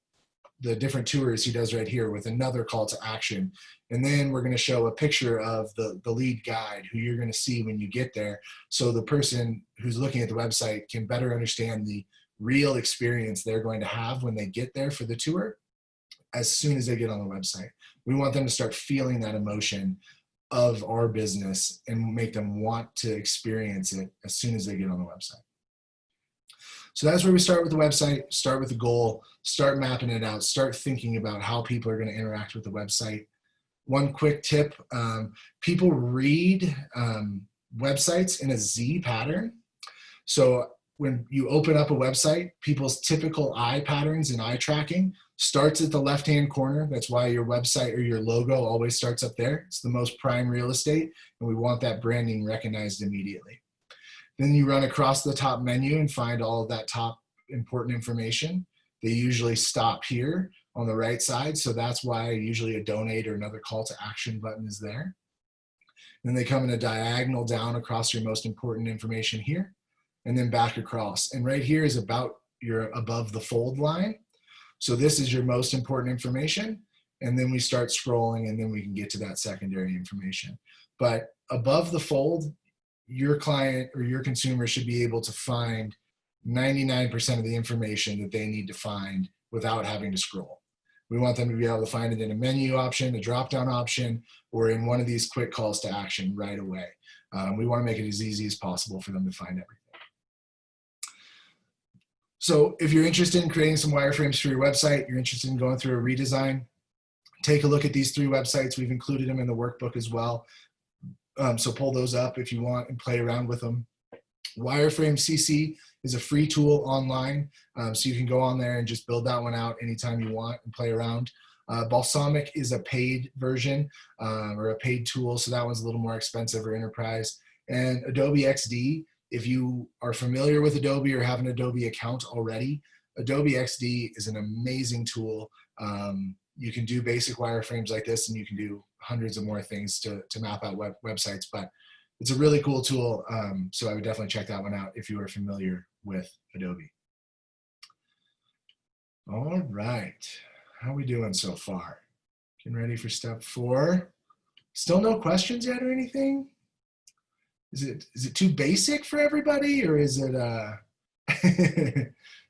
different tours he does right here with another call to action. And then we're going to show a picture of the lead guide who you're going to see when you get there. So the person who's looking at the website can better understand the real experience they're going to have when they get there for the tour as soon as they get on the website. We want them to start feeling that emotion of our business and make them want to experience it as soon as they get on the website. So that's where we start with the website, start with the goal, start mapping it out, start thinking about how people are going to interact with the website. One quick tip, people read websites in a Z pattern. So when you open up a website, people's typical eye patterns and eye tracking starts at the left-hand corner. That's why your website or your logo always starts up there. It's the most prime real estate, and we want that branding recognized immediately. Then you run across the top menu and find all of that top important information. They usually stop here on the right side, so that's why usually a donate or another call to action button is there. Then they come in a diagonal down across your most important information here, and then back across. And right here is about your above the fold line. So this is your most important information. And then we start scrolling, and then we can get to that secondary information. But above the fold, your client or your consumer should be able to find 99% of the information that they need to find without having to scroll. We want them to be able to find it in a menu option, a drop-down option, or in one of these quick calls to action right away. We want to make it as easy as possible for them to find everything. So if you're interested in creating some wireframes for your website, you're interested in going through a redesign, take a look at these 3 websites. We've included them in the workbook as well. So pull those up if you want and play around with them. Wireframe CC is a free tool online, so you can go on there and just build that one out anytime you want and play around. Balsamic is a paid version or a paid tool, so that one's a little more expensive or enterprise. And Adobe XD, if you are familiar with Adobe or have an Adobe account already, Adobe XD is an amazing tool. You can do basic wireframes like this, and you can do hundreds of more things to map out websites, but it's a really cool tool. So I would definitely check that one out if you are familiar with Adobe. All right, how are we doing so far? Getting ready for step 4. Still no questions yet or anything? Is it too basic for everybody, or is it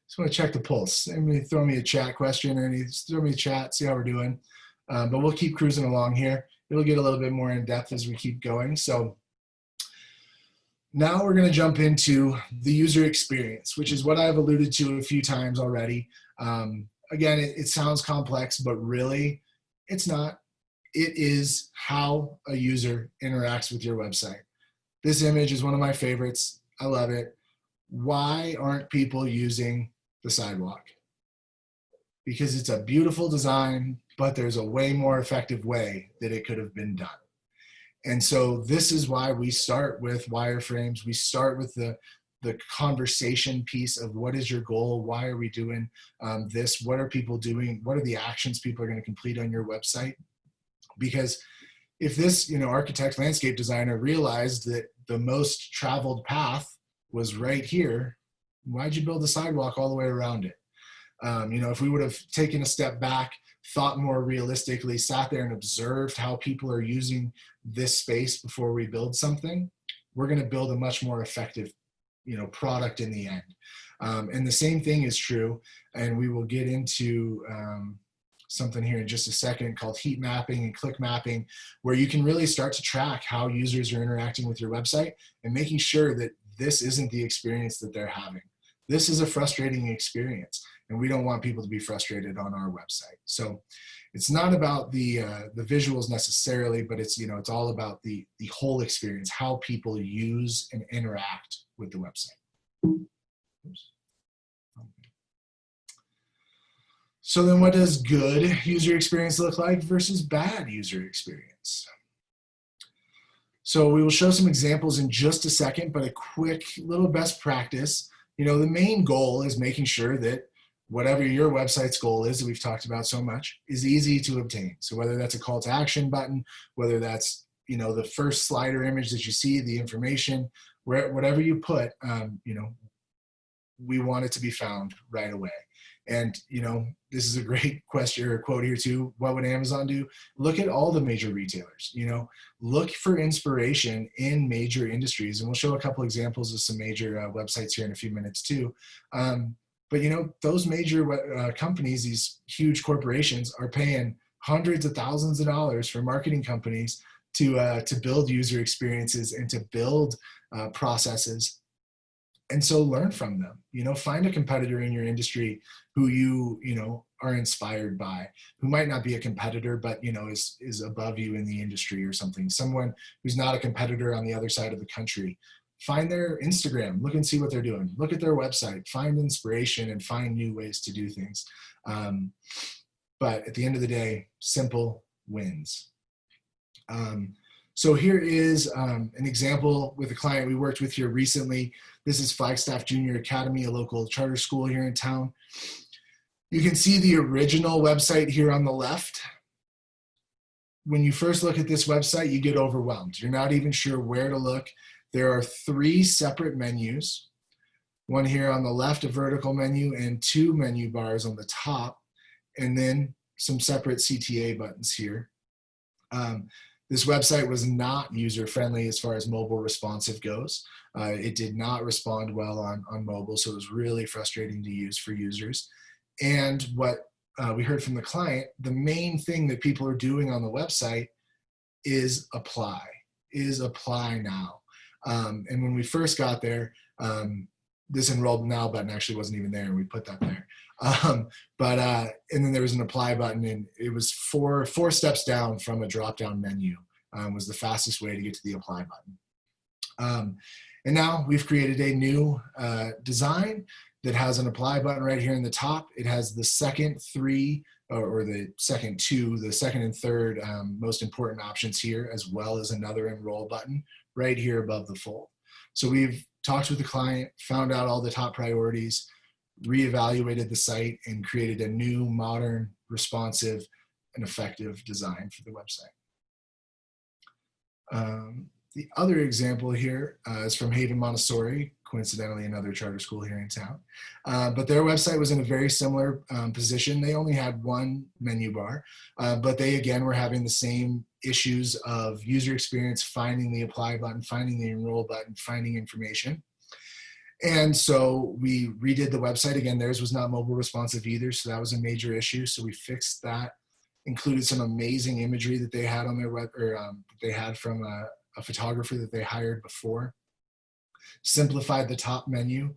just want to check the pulse. Maybe throw me a chat question or throw me a chat, see how we're doing. But we'll keep cruising along here. It'll get a little bit more in depth as we keep going. So now we're going to jump into the user experience, which is what I've alluded to a few times already. Again, it sounds complex, but really it's not. It is how a user interacts with your website. This image is one of my favorites. I love it. Why aren't people using the sidewalk? Because it's a beautiful design, but there's a way more effective way that it could have been done. And so this is why we start with wireframes. We start with the conversation piece of what is your goal? Why are we doing this? What are people doing? What are the actions people are going to complete on your website? Because if this, architect, landscape designer realized that the most traveled path was right here, why'd you build a sidewalk all the way around it? If we would have taken a step back, thought more realistically, sat there and observed how people are using this space before we build something, we're going to build a much more effective, product in the end. And the same thing is true, and we will get into something here in just a second called heat mapping and click mapping, where you can really start to track how users are interacting with your website and making sure that this isn't the experience that they're having. This is a frustrating experience, and we don't want people to be frustrated on our website. So it's not about the visuals necessarily, but it's all about the whole experience, how people use and interact with the website. Oops. So then what does good user experience look like versus bad user experience? So we will show some examples in just a second, but a quick little best practice. The main goal is making sure that whatever your website's goal is that we've talked about so much is easy to obtain. So whether that's a call to action button, whether that's, the first slider image that you see, the information, whatever you put, we want it to be found right away. And, this is a great question or quote here too. What would Amazon do? Look at all the major retailers, look for inspiration in major industries. And we'll show a couple examples of some major websites here in a few minutes too. But those major companies, these huge corporations, are paying hundreds of thousands of dollars for marketing companies to build user experiences and to build processes. And so learn from them. Find a competitor in your industry who you are inspired by, who might not be a competitor, but is above you in the industry or something. Someone who's not a competitor on the other side of the country. Find their Instagram, look and see what they're doing. Look at their website, find inspiration and find new ways to do things. But at the end of the day, simple wins. So here is an example with a client we worked with here recently. This is Flagstaff Junior Academy, a local charter school here in town. You can see the original website here on the left. When you first look at this website, you get overwhelmed. You're not even sure where to look. There are 3 separate menus. One here on the left, a vertical menu, and 2 menu bars on the top, and then some separate CTA buttons here. This website was not user-friendly as far as mobile responsive goes. It did not respond well on mobile, so it was really frustrating to use for users. And what we heard from the client, the main thing that people are doing on the website is apply now. And when we first got there, this enrolled now button actually wasn't even there, and we put that there. And then there was an apply button, and it was four steps down from a drop-down menu, was the fastest way to get to the apply button. And now we've created a new design that has an apply button right here in the top. It has the second 3 or the second 2, the second and third most important options here, as well as another enroll button right here above the fold. So we've talked with the client, found out all the top priorities, reevaluated the site, and created a new, modern, responsive, and effective design for the website. The other example here is from Haven Montessori, coincidentally another charter school here in town. But their website was in a very similar position. They only had 1 menu bar, but they again were having the same issues of user experience, finding the apply button, finding the enroll button, finding information. And so we redid the website. Again, theirs was not mobile responsive either, so that was a major issue. So we fixed that, included some amazing imagery that they had on their web, or they had from a photographer that they hired before. Simplified the top menu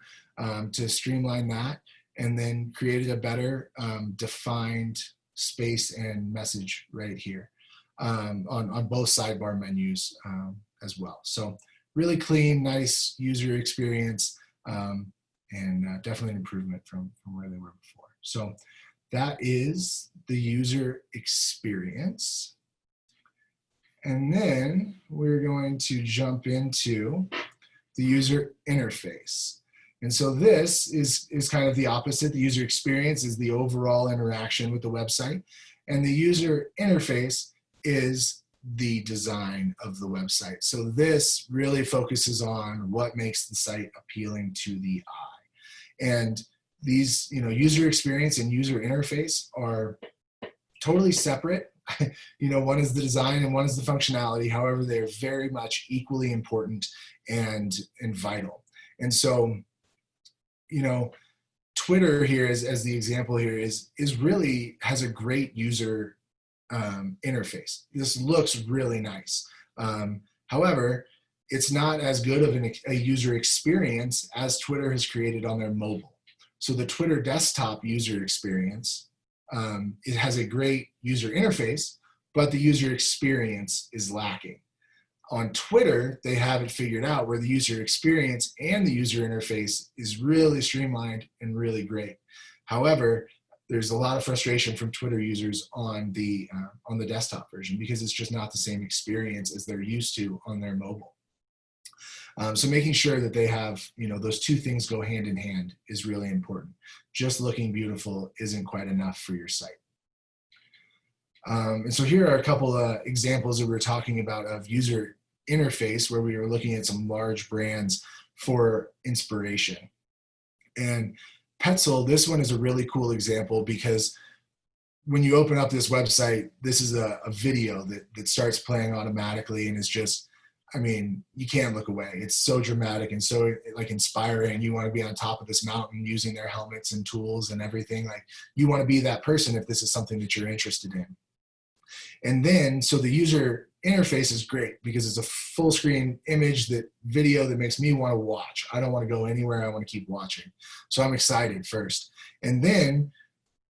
to streamline that, and then created a better defined space and message right here on both sidebar menus as well. So really clean, nice user experience, and definitely an improvement from where they were before. So that is the user experience. And then we're going to jump into the user interface. And so this is kind of the opposite. The user experience is the overall interaction with the website. And the user interface is the design of the website. So this really focuses on what makes the site appealing to the eye. And these, user experience and user interface are totally separate. One is the design and one is the functionality. However, they're very much equally important and vital. And so, Twitter here as the example here is really has a great user interface. This looks really nice. However, it's not as good of a user experience as Twitter has created on their mobile. So the Twitter desktop user experience, it has a great user interface, but the user experience is lacking. On Twitter, they have it figured out where the user experience and the user interface is really streamlined and really great. However, there's a lot of frustration from Twitter users on the desktop version because it's just not the same experience as they're used to on their mobile. So making sure that they have, those two things go hand in hand is really important. Just looking beautiful isn't quite enough for your site. And so here are a couple of examples that we're talking about of user interface where we were looking at some large brands for inspiration. And Petzl, this one is a really cool example because when you open up this website, this is a video that starts playing automatically and is just, you can't look away. It's so dramatic and so inspiring. You want to be on top of this mountain using their helmets and tools and everything. You want to be that person if this is something that you're interested in. And then, so the user interface is great because it's a full screen video that makes me want to watch. I don't want to go anywhere. I want to keep watching. So I'm excited first. And then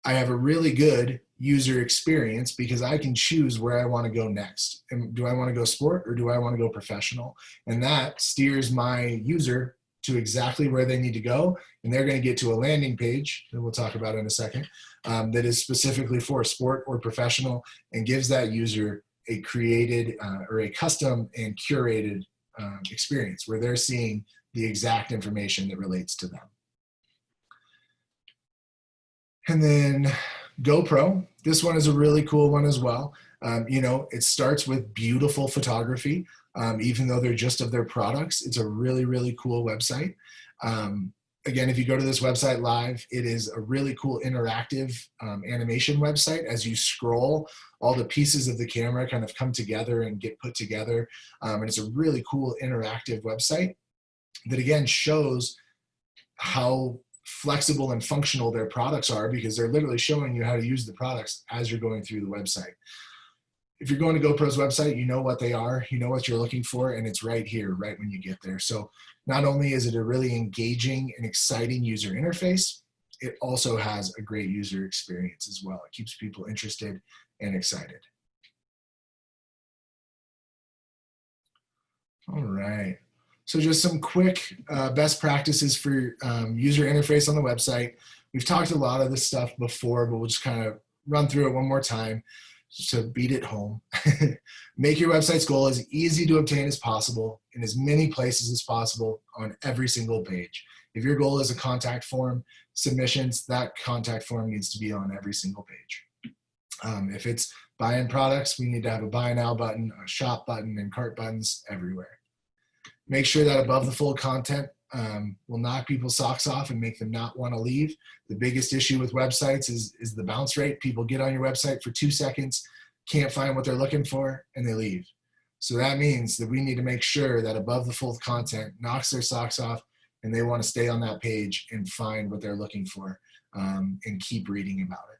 I have a really good user experience because I can choose where I want to go next. And do I want to go sport or do I want to go professional? And that steers my user to exactly where they need to go. And they're going to get to a landing page that we'll talk about in a second that is specifically for sport or professional and gives that user a created or a custom and curated experience where they're seeing the exact information that relates to them. And then GoPro, this one is a really cool one as well. It starts with beautiful photography. Even though they're just of their products, it's a really, really cool website. Again, if you go to this website live, it is a really cool interactive animation website. As you scroll, all the pieces of the camera kind of come together and get put together. And it's a really cool interactive website that again shows how flexible and functional their products are because they're literally showing you how to use the products as you're going through the website. If you're going to GoPro's website, you know what they are, you know what you're looking for, and it's right here, right when you get there. So not only is it a really engaging and exciting user interface, it also has a great user experience as well. It keeps people interested and excited. All right. So just some quick best practices for user interface on the website. We've talked a lot of this stuff before, but we'll just kind of run through it one more time just to beat it home. Make your website's goal as easy to obtain as possible in as many places as possible on every single page. If your goal is a contact form, submissions, that contact form needs to be on every single page. If it's buy-in products, we need to have a buy now button, a shop button, and cart buttons everywhere. Make sure that above the fold content will knock people's socks off and make them not want to leave. The biggest issue with websites is the bounce rate. People get on your website for 2 seconds, can't find what they're looking for, and they leave. So that means that we need to make sure that above the fold content knocks their socks off and they want to stay on that page and find what they're looking for and keep reading about it.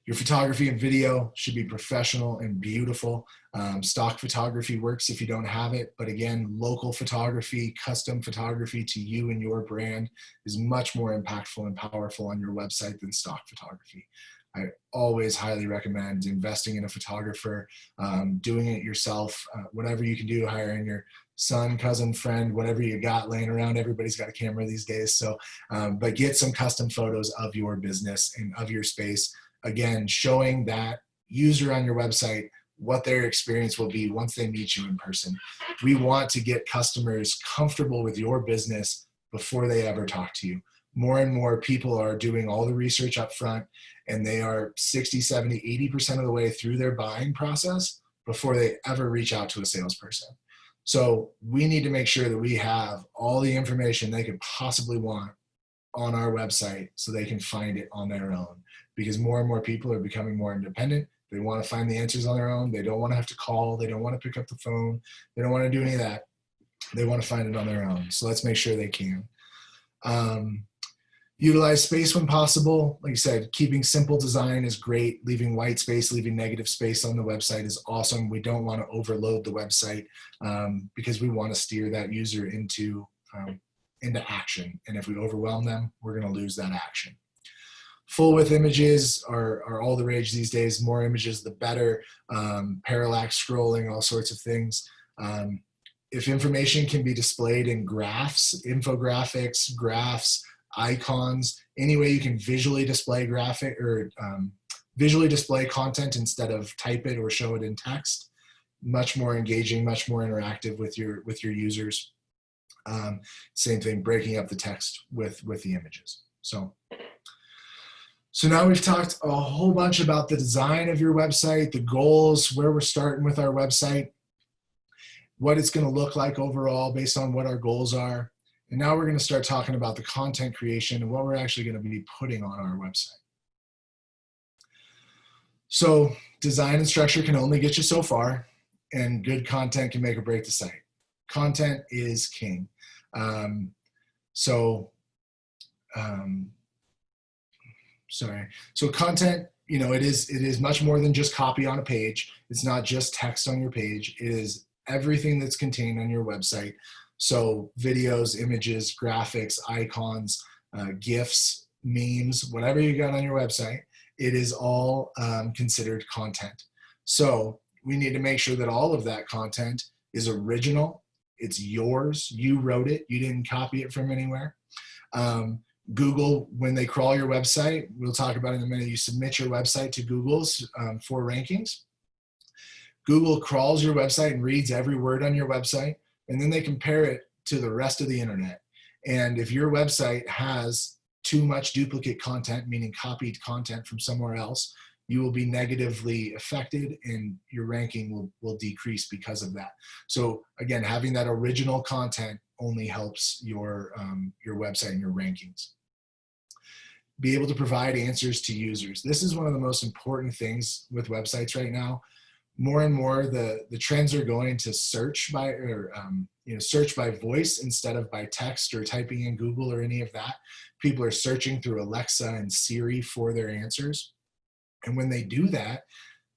Your photography and video should be professional and beautiful. Stock photography works if you don't have it, but again, local photography, custom photography to you and your brand is much more impactful and powerful on your website than stock photography. I always highly recommend investing in a photographer, doing it yourself, whatever you can do, hiring your son, cousin, friend, whatever you got laying around. Everybody's got a camera these days. So, but get some custom photos of your business and of your space. Again, showing that user on your website what their experience will be once they meet you in person. We want to get customers comfortable with your business before they ever talk to you. More and more people are doing all the research up front, and they are 60, 70, 80% of the way through their buying process before they ever reach out to a salesperson. So we need to make sure that we have all the information they could possibly want on our website so they can find it on their own, because more and more people are becoming more independent. They want to find the answers on their own. They don't want to have to call. They don't want to pick up the phone. They don't want to do any of that. They want to find it on their own. So let's make sure they can. Utilize space when possible. Like I said, keeping simple design is great. Leaving white space, leaving negative space on the website is awesome. We don't want to overload the website because we want to steer that user into action. And if we overwhelm them, we're going to lose that action. Full width images are all the rage these days. More images, the better. Parallax scrolling, all sorts of things. If information can be displayed in graphs, infographics, graphs, icons, any way you can visually display visually display content instead of type it or show it in text, much more engaging, much more interactive with your users. Same thing, breaking up the text with the images. So now we've talked a whole bunch about the design of your website, the goals, where we're starting with our website, what it's going to look like overall based on what our goals are. And now we're going to start talking about the content creation and what we're actually going to be putting on our website. So design and structure can only get you so far, and good content can make or break the site. Content is king. So content, it is much more than just copy on a page. It's not just text on your page. It is everything that's contained on your website. So videos, images, graphics, icons, GIFs, memes, whatever you got on your website, it is all considered content. So we need to make sure that all of that content is original. It's yours. You wrote it. You didn't copy it from anywhere. Google, when they crawl your website, we'll talk about it in a minute, you submit your website to Google's for rankings. Google crawls your website and reads every word on your website, and then they compare it to the rest of the internet. And if your website has too much duplicate content, meaning copied content from somewhere else, you will be negatively affected and your ranking will decrease because of that. So again, having that original content only helps your website and your rankings. Be able to provide answers to users. This is one of the most important things with websites right now. More and more, the trends are going to search by voice instead of by text or typing in Google or any of that. People are searching through Alexa and Siri for their answers. And when they do that,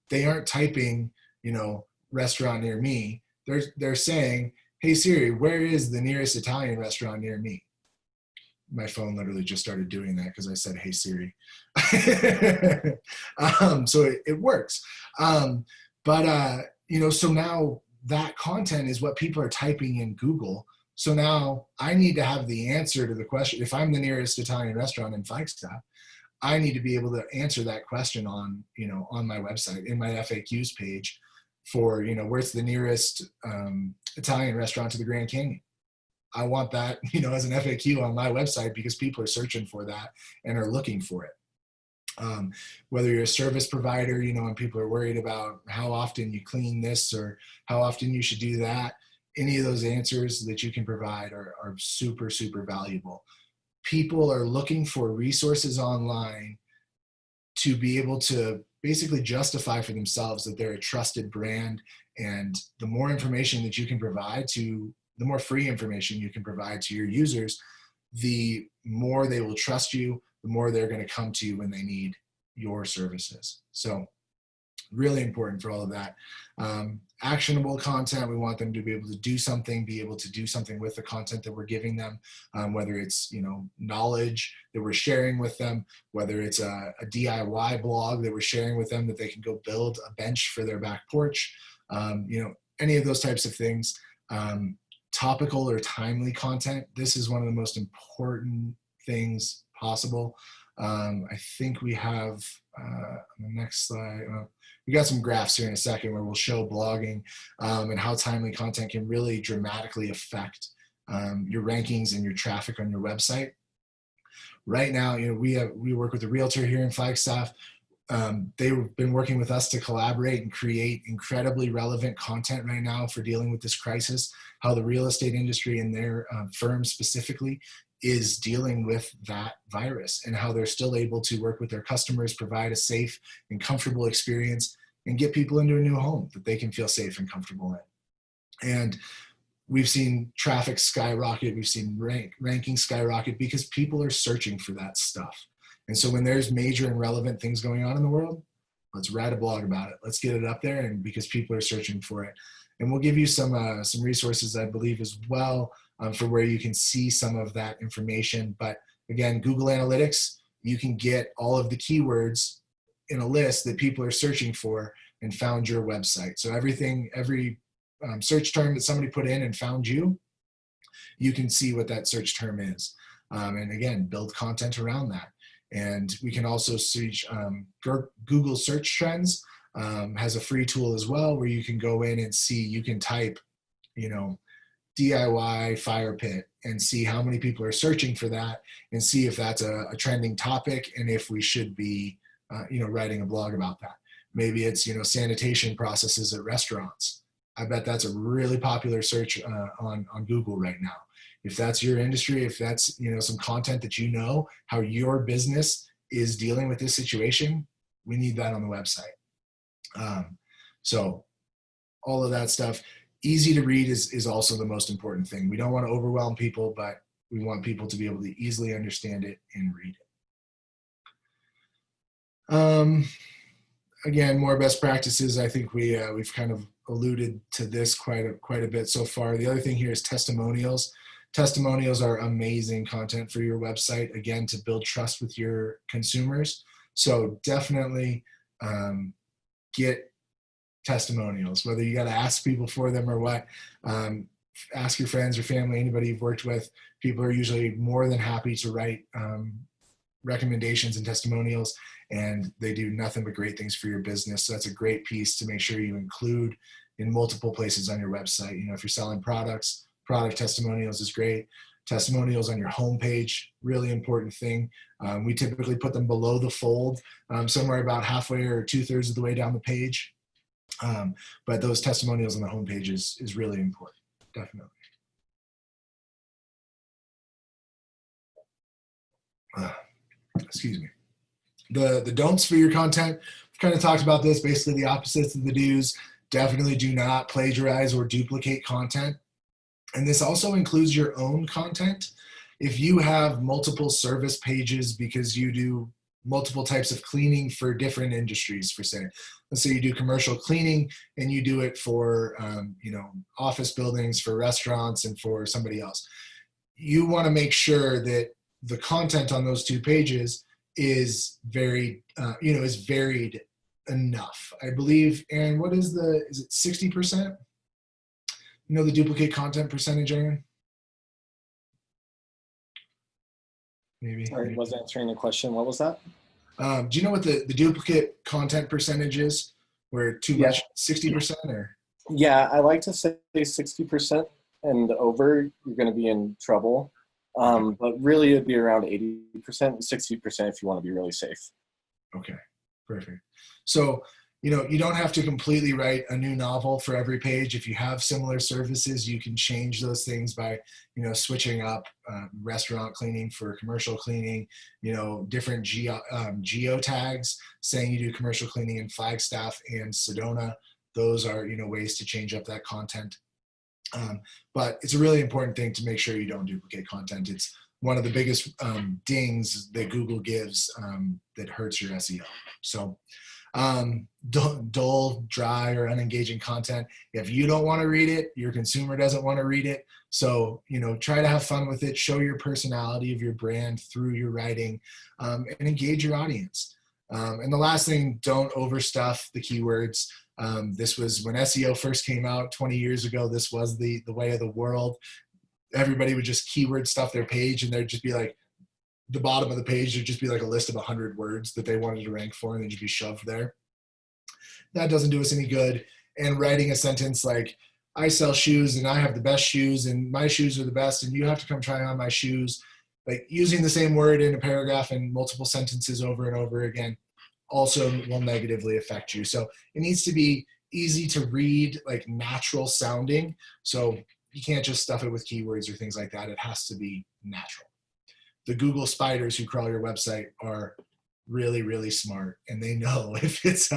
they aren't typing, restaurant near me. They're saying, hey Siri, where is the nearest Italian restaurant near me? My phone literally just started doing that because I said, hey Siri. So it works. So now that content is what people are typing in Google. So now I need to have the answer to the question. If I'm the nearest Italian restaurant in Flagstaff, I need to be able to answer that question on my website, in my FAQs page for, where's the nearest Italian restaurant to the Grand Canyon. I want that, as an FAQ on my website because people are searching for that and are looking for it. Whether you're a service provider, and people are worried about how often you clean this or how often you should do that, any of those answers that you can provide are super, super valuable. People are looking for resources online to be able to basically justify for themselves that they're a trusted brand. And the more information that you can provide the more free information you can provide to your users, the more they will trust you, the more they're going to come to you when they need your services. So really important for all of that. Actionable content, we want them to be able to do something with the content that we're giving them, whether it's knowledge that we're sharing with them, whether it's a DIY blog that we're sharing with them that they can go build a bench for their back porch, any of those types of things. Topical or timely content, this is one of the most important things possible. I think we have on the next slide, we got some graphs here in a second where we'll show blogging and how timely content can really dramatically affect your rankings and your traffic on your website. Right now, we work with a realtor here in Flagstaff. They've been working with us to collaborate and create incredibly relevant content right now for dealing with this crisis, how the real estate industry and their firm specifically is dealing with that virus, and how they're still able to work with their customers, provide a safe and comfortable experience, and get people into a new home that they can feel safe and comfortable in. And we've seen traffic skyrocket, we've seen rankings skyrocket because people are searching for that stuff. And so when there's major and relevant things going on in the world, let's write a blog about it. Let's get it up there, and because people are searching for it. And we'll give you some resources, I believe, as well for where you can see some of that information. But again, Google Analytics, you can get all of the keywords in a list that people are searching for and found your website. So every search term that somebody put in and found you, you can see what that search term is. And again, build content around that. And we can also search, Google Search Trends has a free tool as well where you can go in and see, you can type, DIY fire pit and see how many people are searching for that and see if that's a trending topic and if we should be, writing a blog about that. Maybe it's, sanitation processes at restaurants. I bet that's a really popular search on Google right now. If that's your industry, if that's, some content that how your business is dealing with this situation, we need that on the website. So all of that stuff, easy to read is also the most important thing. We don't want to overwhelm people, but we want people to be able to easily understand it and read it. Again, more best practices. I think we've kind of alluded to this quite a bit so far. The other thing here is testimonials. Testimonials are amazing content for your website, again, to build trust with your consumers. So definitely get testimonials, whether you got to ask people for them or what. Ask your friends or family, anybody you've worked with. People are usually more than happy to write recommendations and testimonials, and they do nothing but great things for your business. So that's a great piece to make sure you include in multiple places on your website. If you're selling products, product testimonials is great. Testimonials on your homepage, really important thing. We typically put them below the fold, somewhere about halfway or 2/3 of the way down the page. But those testimonials on the homepage is really important, definitely. Excuse me. The don'ts for your content, we've kind of talked about this, basically the opposites of the do's. Definitely do not plagiarize or duplicate content. And this also includes your own content. If you have multiple service pages because you do multiple types of cleaning for different industries, for say, let's say you do commercial cleaning and you do it for, office buildings, for restaurants, and for somebody else. You want to make sure that the content on those two pages is varied enough. I believe, Aaron, is it 60%? The duplicate content percentage, Aaron? Maybe. Sorry, was answering the question. What was that? Do you know what the duplicate content percentage is? Where too much, 60% or? Yeah, I like to say 60% and over, you're going to be in trouble. But really it'd be around 80%, 60% if you want to be really safe. Okay, perfect. So, you don't have to completely write a new novel for every page. If you have similar services, you can change those things by, switching up restaurant cleaning for commercial cleaning, different geo tags saying you do commercial cleaning in Flagstaff and Sedona. Those are, ways to change up that content. But it's a really important thing to make sure you don't duplicate content. It's one of the biggest dings that Google gives that hurts your SEO. So dull, dry, or unengaging content, if you don't want to read it, your consumer doesn't want to read it. So, try to have fun with it, show your personality of your brand through your writing, and engage your audience. And the last thing, don't overstuff the keywords. This was when SEO first came out 20 years ago. This was the way of the world. Everybody would just keyword stuff their page, and there'd just be like the bottom of the page would just be like a list of 100 words that they wanted to rank for, and then just be shoved there. That doesn't do us any good. And writing a sentence like, I sell shoes and I have the best shoes and my shoes are the best and you have to come try on my shoes, like using the same word in a paragraph and multiple sentences over and over again also will negatively affect you. So it needs to be easy to read, like natural sounding. So you can't just stuff it with keywords or things like that. It has to be natural. The Google spiders who crawl your website are really, really smart, and they know if it's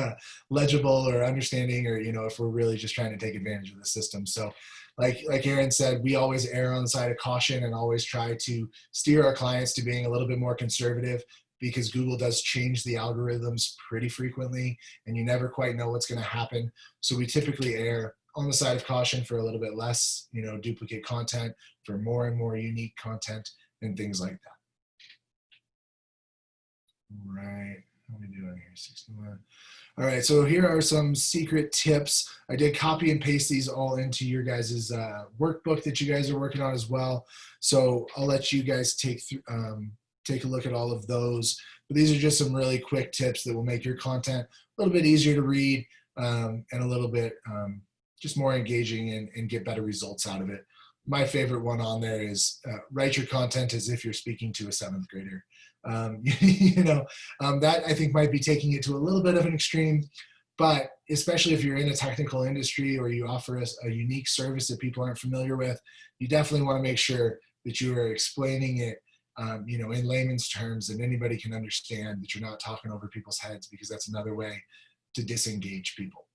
legible or understanding, or if we're really just trying to take advantage of the system. So like Aaron said, we always err on the side of caution and always try to steer our clients to being a little bit more conservative, because Google does change the algorithms pretty frequently and you never quite know what's going to happen. So we typically err on the side of caution for a little bit less duplicate content, for more and more unique content and things like that. Right, how are we doing here? 61. All right, so here are some secret tips. I did copy and paste these all into your guys' workbook that you guys are working on as well. So I'll let you guys take a look at all of those. But these are just some really quick tips that will make your content a little bit easier to read and a little bit just more engaging and get better results out of it. My favorite one on there is write your content as if you're speaking to a 7th grader. That I think might be taking it to a little bit of an extreme, but especially if you're in a technical industry or you offer a unique service that people aren't familiar with, you definitely want to make sure that you are explaining it in layman's terms that anybody can understand, that you're not talking over people's heads, because that's another way to disengage people.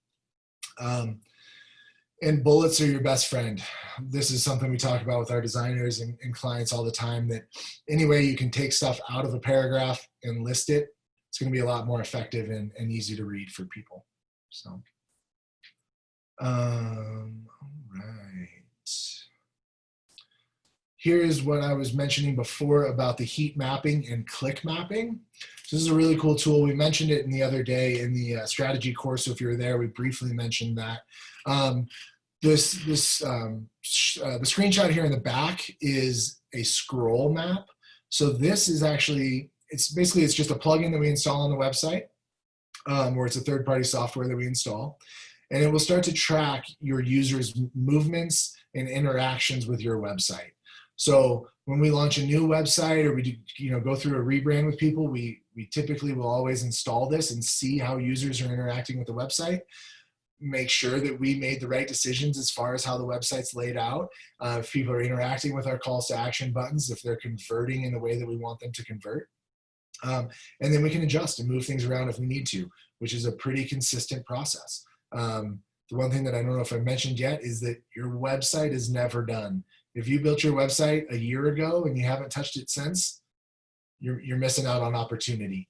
And bullets are your best friend. This is something we talk about with our designers and clients all the time, that any way you can take stuff out of a paragraph and list it, it's going to be a lot more effective and easy to read for people. So, all right. Here's what I was mentioning before about the heat mapping and click mapping. So this is a really cool tool. We mentioned it in the other day in the strategy course. So if you were there, we briefly mentioned that. The screenshot here in the back is a scroll map. So this is actually, it's just a plugin that we install on the website, or it's a third-party software that we install. And it will start to track your users' movements and interactions with your website. So when we launch a new website, or we do, go through a rebrand with people, we typically will always install this and see how users are interacting with the website. Make sure that we made the right decisions as far as how the website's laid out. If people are interacting with our calls to action buttons, if they're converting in the way that we want them to convert. And then we can adjust and move things around if we need to, which is a pretty consistent process. The one thing that I don't know if I mentioned yet is that your website is never done. If you built your website a year ago and you haven't touched it since, you're missing out on opportunity.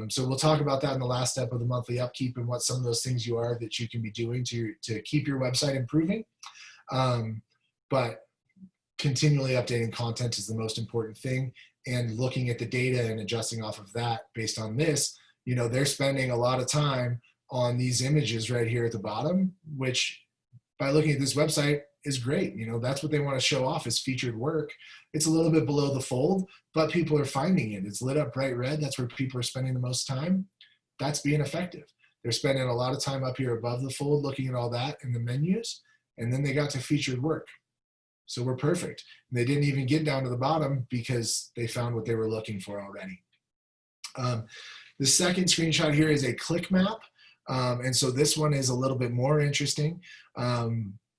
So we'll talk about that in the last step of the monthly upkeep and what some of those things that you can be doing to keep your website improving. But continually updating content is the most important thing, and looking at the data and adjusting off of that based on this. They're spending a lot of time on these images right here at the bottom, which by looking at this website is great. That's what they want to show off, is featured work. It's a little bit below the fold, but people are finding it. It's lit up bright red. That's where people are spending the most time. That's being effective. They're spending a lot of time up here above the fold, looking at all that in the menus, and then they got to featured work. So we're perfect. And they didn't even get down to the bottom because they found what they were looking for already. The second screenshot here is a click map. And so this one is a little bit more interesting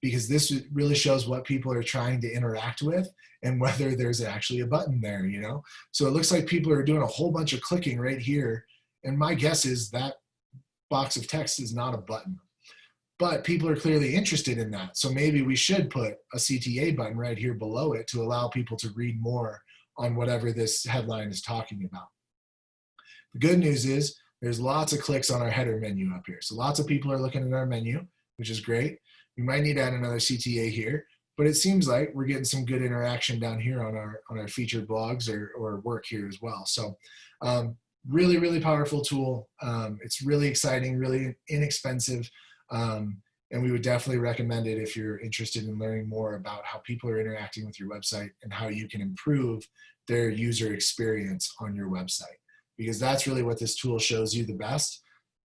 because this really shows what people are trying to interact with and whether there's actually a button there, So it looks like people are doing a whole bunch of clicking right here. And my guess is that box of text is not a button. But people are clearly interested in that. So maybe we should put a CTA button right here below it to allow people to read more on whatever this headline is talking about. The good news is there's lots of clicks on our header menu up here. So lots of people are looking at our menu, which is great. We might need to add another CTA here, but it seems like we're getting some good interaction down here on our featured blogs or work here as well. So really, really powerful tool. It's really exciting, really inexpensive. And we would definitely recommend it if you're interested in learning more about how people are interacting with your website and how you can improve their user experience on your website, because that's really what this tool shows you the best,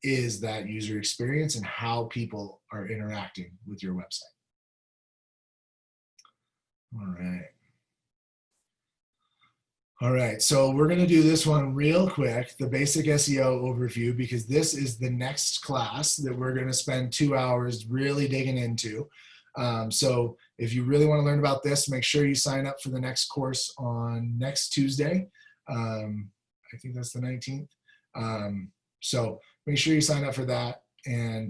is that user experience and how people are interacting with your website. All right. All right, so we're going to do this one real quick, the basic SEO overview, because this is the next class that we're going to spend 2 hours really digging into. So if you really want to learn about this, make sure you sign up for the next course on next Tuesday. I think that's the 19th. So make sure you sign up for that,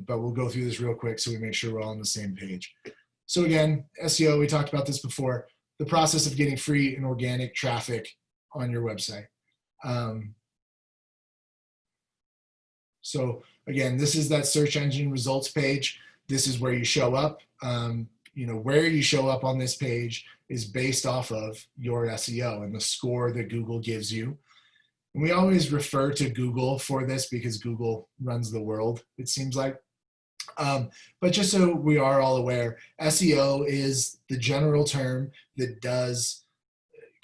but we'll go through this real quick so we make sure we're all on the same page. So again, SEO, we talked about this before, the process of getting free and organic traffic on your website. So again, this is that search engine results page. This is where you show up. Where you show up on this page is based off of your SEO and the score that Google gives you. And we always refer to Google for this because Google runs the world, it seems like. But just so we are all aware, SEO is the general term that does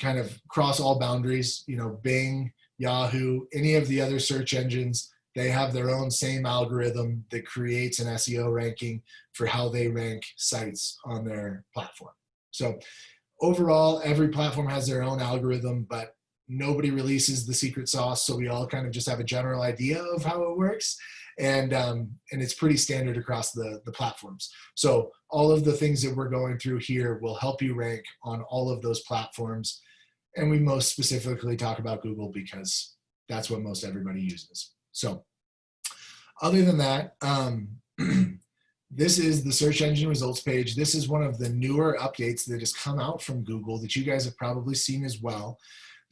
kind of cross all boundaries. Bing, Yahoo, any of the other search engines, they have their own same algorithm that creates an SEO ranking for how they rank sites on their platform. So overall, every platform has their own algorithm, but nobody releases the secret sauce. So we all kind of just have a general idea of how it works. And it's pretty standard across the platforms. So all of the things that we're going through here will help you rank on all of those platforms. And we most specifically talk about Google because that's what most everybody uses. So other than that, this is the search engine results page. This is one of the newer updates that has come out from Google that you guys have probably seen as well.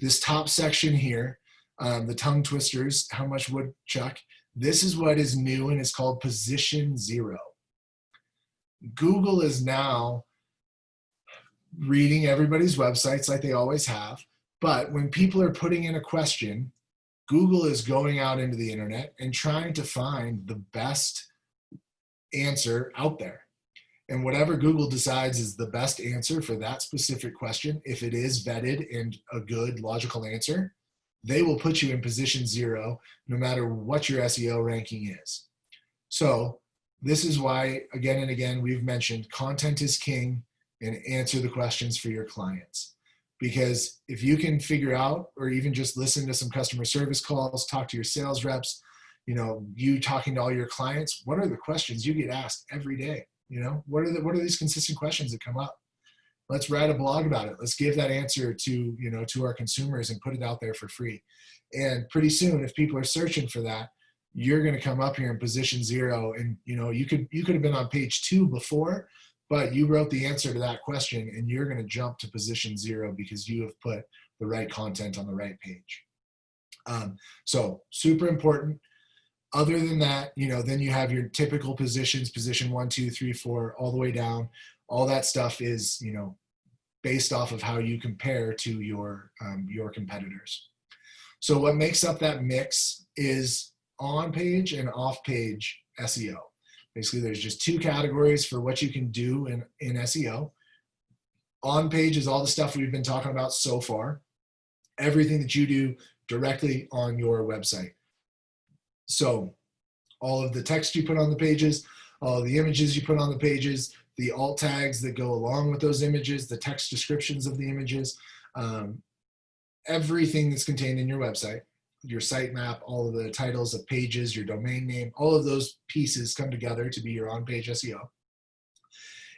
This top section here, the tongue twisters, how much woodchuck, this is what is new and it's called position 0. Google is now reading everybody's websites like they always have, but when people are putting in a question, Google is going out into the internet and trying to find the best answer out there. And whatever Google decides is the best answer for that specific question, if it is vetted and a good logical answer, they will put you in position 0 no matter what your SEO ranking is. So this is why, again and again, we've mentioned content is king and answer the questions for your clients. Because if you can figure out, or even just listen to some customer service calls, talk to your sales reps, you talking to all your clients, what are the questions you get asked every day? What are these consistent questions that come up? Let's write a blog about it. Let's give that answer to our consumers and put it out there for free. And pretty soon, if people are searching for that, you're going to come up here in position 0. And you could have been on page 2 before, but you wrote the answer to that question, and you're going to jump to position 0 because you have put the right content on the right page. So super important. Other than that, then you have your typical positions, position 1, 2, 3, 4, all the way down. All that stuff is, based off of how you compare to your competitors. So what makes up that mix is on-page and off-page SEO. Basically, there's just 2 categories for what you can do in SEO. On-page is all the stuff we've been talking about so far. Everything that you do directly on your website. So all of the text you put on the pages, all of the images you put on the pages, the alt tags that go along with those images, the text descriptions of the images, everything that's contained in your website, your sitemap, all of the titles of pages, your domain name, all of those pieces come together to be your on-page SEO.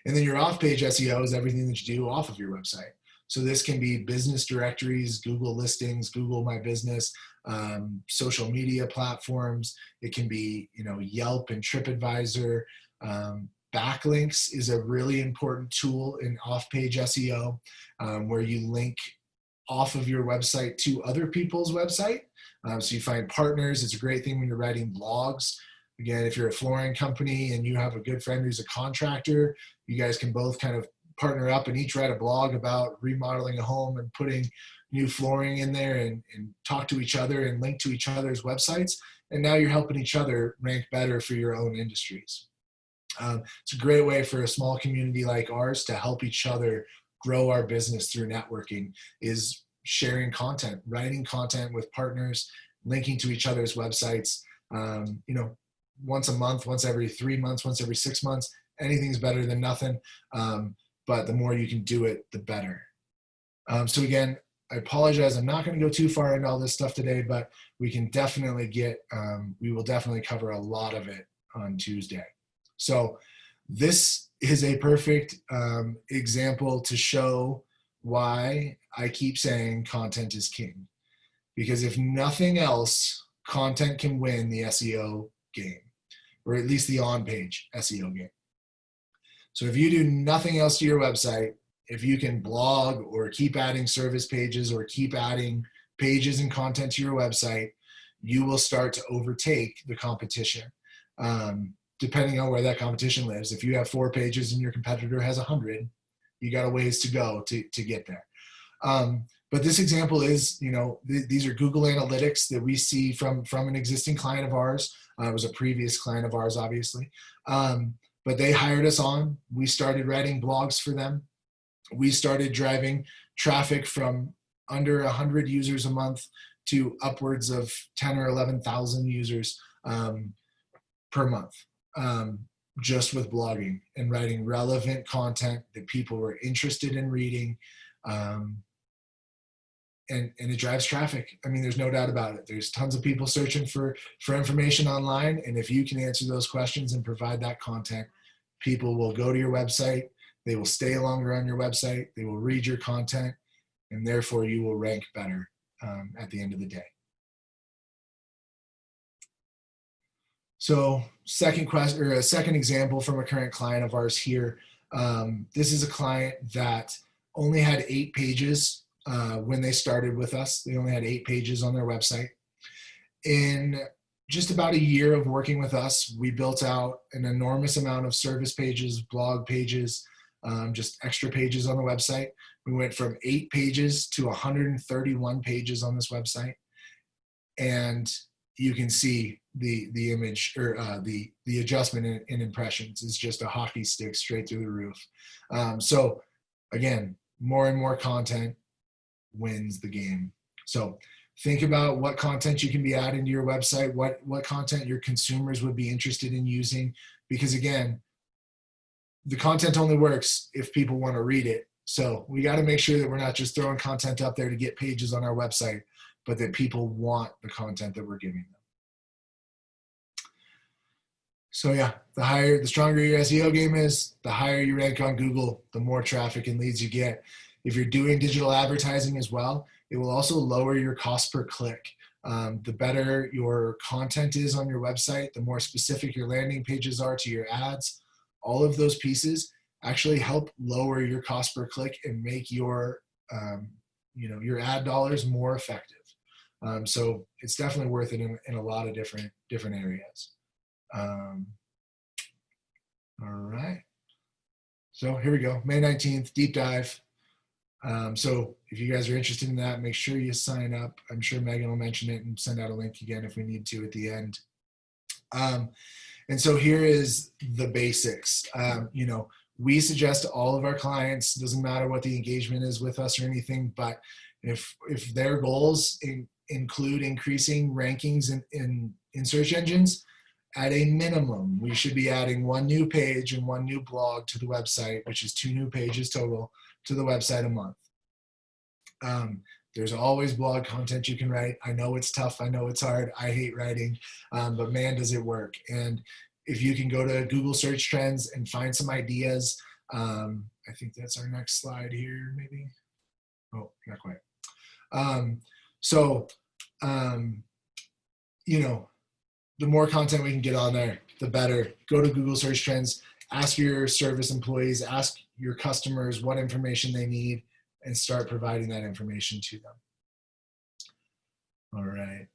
And then your off-page SEO is everything that you do off of your website. So this can be business directories, Google listings, Google My Business, social media platforms. It can be, Yelp and TripAdvisor. Backlinks is a really important tool in off-page SEO, where you link off of your website to other people's website. So you find partners. It's a great thing when you're writing blogs. Again, if you're a flooring company and you have a good friend who's a contractor, you guys can both kind of partner up and each write a blog about remodeling a home and putting new flooring in there and talk to each other and link to each other's websites. And now you're helping each other rank better for your own industries. It's a great way for a small community like ours to help each other grow our business through networking, is sharing content, writing content with partners, linking to each other's websites, once a month, once every 3 months, once every 6 months. Anything's better than nothing. But the more you can do it, the better. So again, I apologize. I'm not going to go too far into all this stuff today, but we can definitely we will definitely cover a lot of it on Tuesday. So this is a perfect example to show why I keep saying content is king. Because if nothing else, content can win the SEO game, or at least the on-page SEO game. So if you do nothing else to your website, if you can blog or keep adding service pages or keep adding pages and content to your website, you will start to overtake the competition, depending on where that competition lives. If you have 4 pages and your competitor has 100, you got a ways to go to get there. But this example is, these are Google Analytics that we see from an existing client of ours. It was a previous client of ours, obviously. But they hired us on. We started writing blogs for them. We started driving traffic from under 100 users a month to upwards of 10 or 11,000 users per month, just with blogging and writing relevant content that people were interested in reading. And it drives traffic. I mean, there's no doubt about it. There's tons of people searching for information online. And if you can answer those questions and provide that content, people will go to your website. They will stay longer on your website. They will read your content, and therefore you will rank better at the end of the day. So second question, or a second example from a current client of ours here. This is a client that only had 8 pages when they started with us. They only had 8 pages on their website. In just about a year of working with us, we built out an enormous amount of service pages, blog pages, just extra pages on the website. We went from 8 pages to 131 pages on this website. And you can see the image, or the adjustment in impressions is just a hockey stick straight through the roof. So again, more and more content wins the game. So think about what content you can be adding to your website, what content your consumers would be interested in using, because again, the content only works if people want to read it. So we got to make sure that we're not just throwing content up there to get pages on our website, but that people want the content that we're giving them. So yeah, the stronger your SEO game is, the higher you rank on Google, the more traffic and leads you get. If you're doing digital advertising as well, it will also lower your cost per click. The better your content is on your website, the more specific your landing pages are to your ads. All of those pieces actually help lower your cost per click and make your ad dollars more effective. So it's definitely worth it in a lot of different areas. All right. So here we go. May 19th, deep dive. So if you guys are interested in that, make sure you sign up. I'm sure Megan will mention it and send out a link again if we need to at the end. And so here is the basics. We suggest to all of our clients, doesn't matter what the engagement is with us or anything, but if their goals include increasing rankings in search engines, at a minimum, we should be adding 1 new page and 1 new blog to the website, which is 2 new pages total to the website a month. There's always blog content you can write. I know it's tough. I know it's hard. I hate writing, but man, does it work. And if you can go to Google search trends and find some ideas, I think that's our next slide here, maybe. Oh, not quite. The more content we can get on there, the better. Go to Google search trends, ask your service employees, ask your customers what information they need, and start providing that information to them. All right.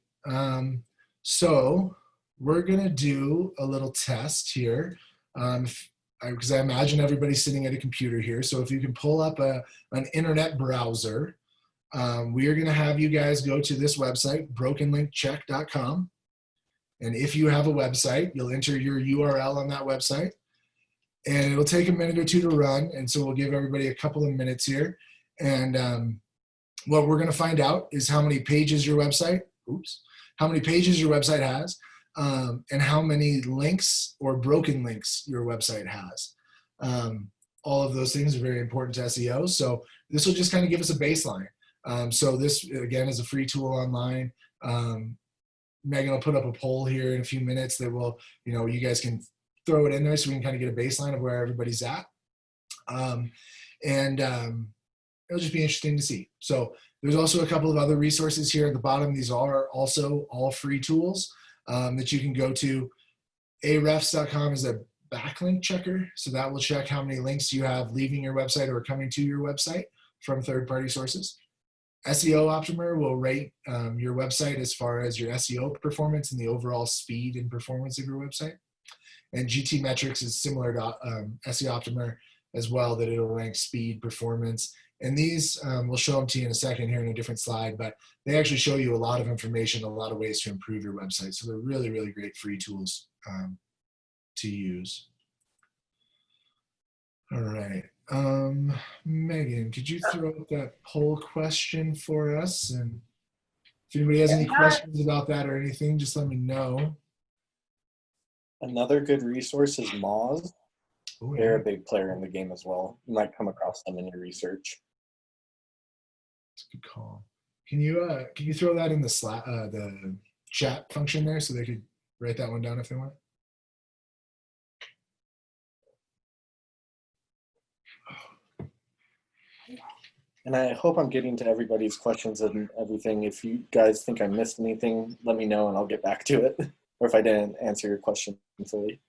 So we're going to do a little test here, because I imagine everybody's sitting at a computer here. So if you can pull up an internet browser, we are going to have you guys go to this website, brokenlinkcheck.com. And if you have a website, you'll enter your URL on that website. And it'll take a minute or 2 to run. And so we'll give everybody a couple of minutes here. And what we're going to find out is how many pages your website, how many pages your website has, and how many links or broken links your website has. All of those things are very important to SEO. So this will just kind of give us a baseline. So this, again, is a free tool online. Megan will put up a poll here in a few minutes that will, you guys can throw it in there so we can kind of get a baseline of where everybody's at. It'll just be interesting to see. So there's also a couple of other resources here at the bottom. These are also all free tools that you can go to. Ahrefs.com is a backlink checker. So that will check how many links you have leaving your website or coming to your website from third-party sources. SEO Optimer will rate your website as far as your SEO performance and the overall speed and performance of your website. And GT Metrics is similar to SEO Optimer as well, that it'll rank speed, performance. And these, we'll show them to you in a second here in a different slide, but they actually show you a lot of information, a lot of ways to improve your website. So they're really, really great free tools to use. All right. Megan, could you throw up that poll question for us? And if anybody has any questions about that or anything, just let me know. Another good resource is Moz. Oh, yeah. They're a big player in the game as well. You might come across them in your research. That's a good call. Can you throw that in the chat function there so they could write that one down if they want? And I hope I'm getting to everybody's questions and everything. If you guys think I missed anything, let me know and I'll get back to it. Or if I didn't answer your question fully.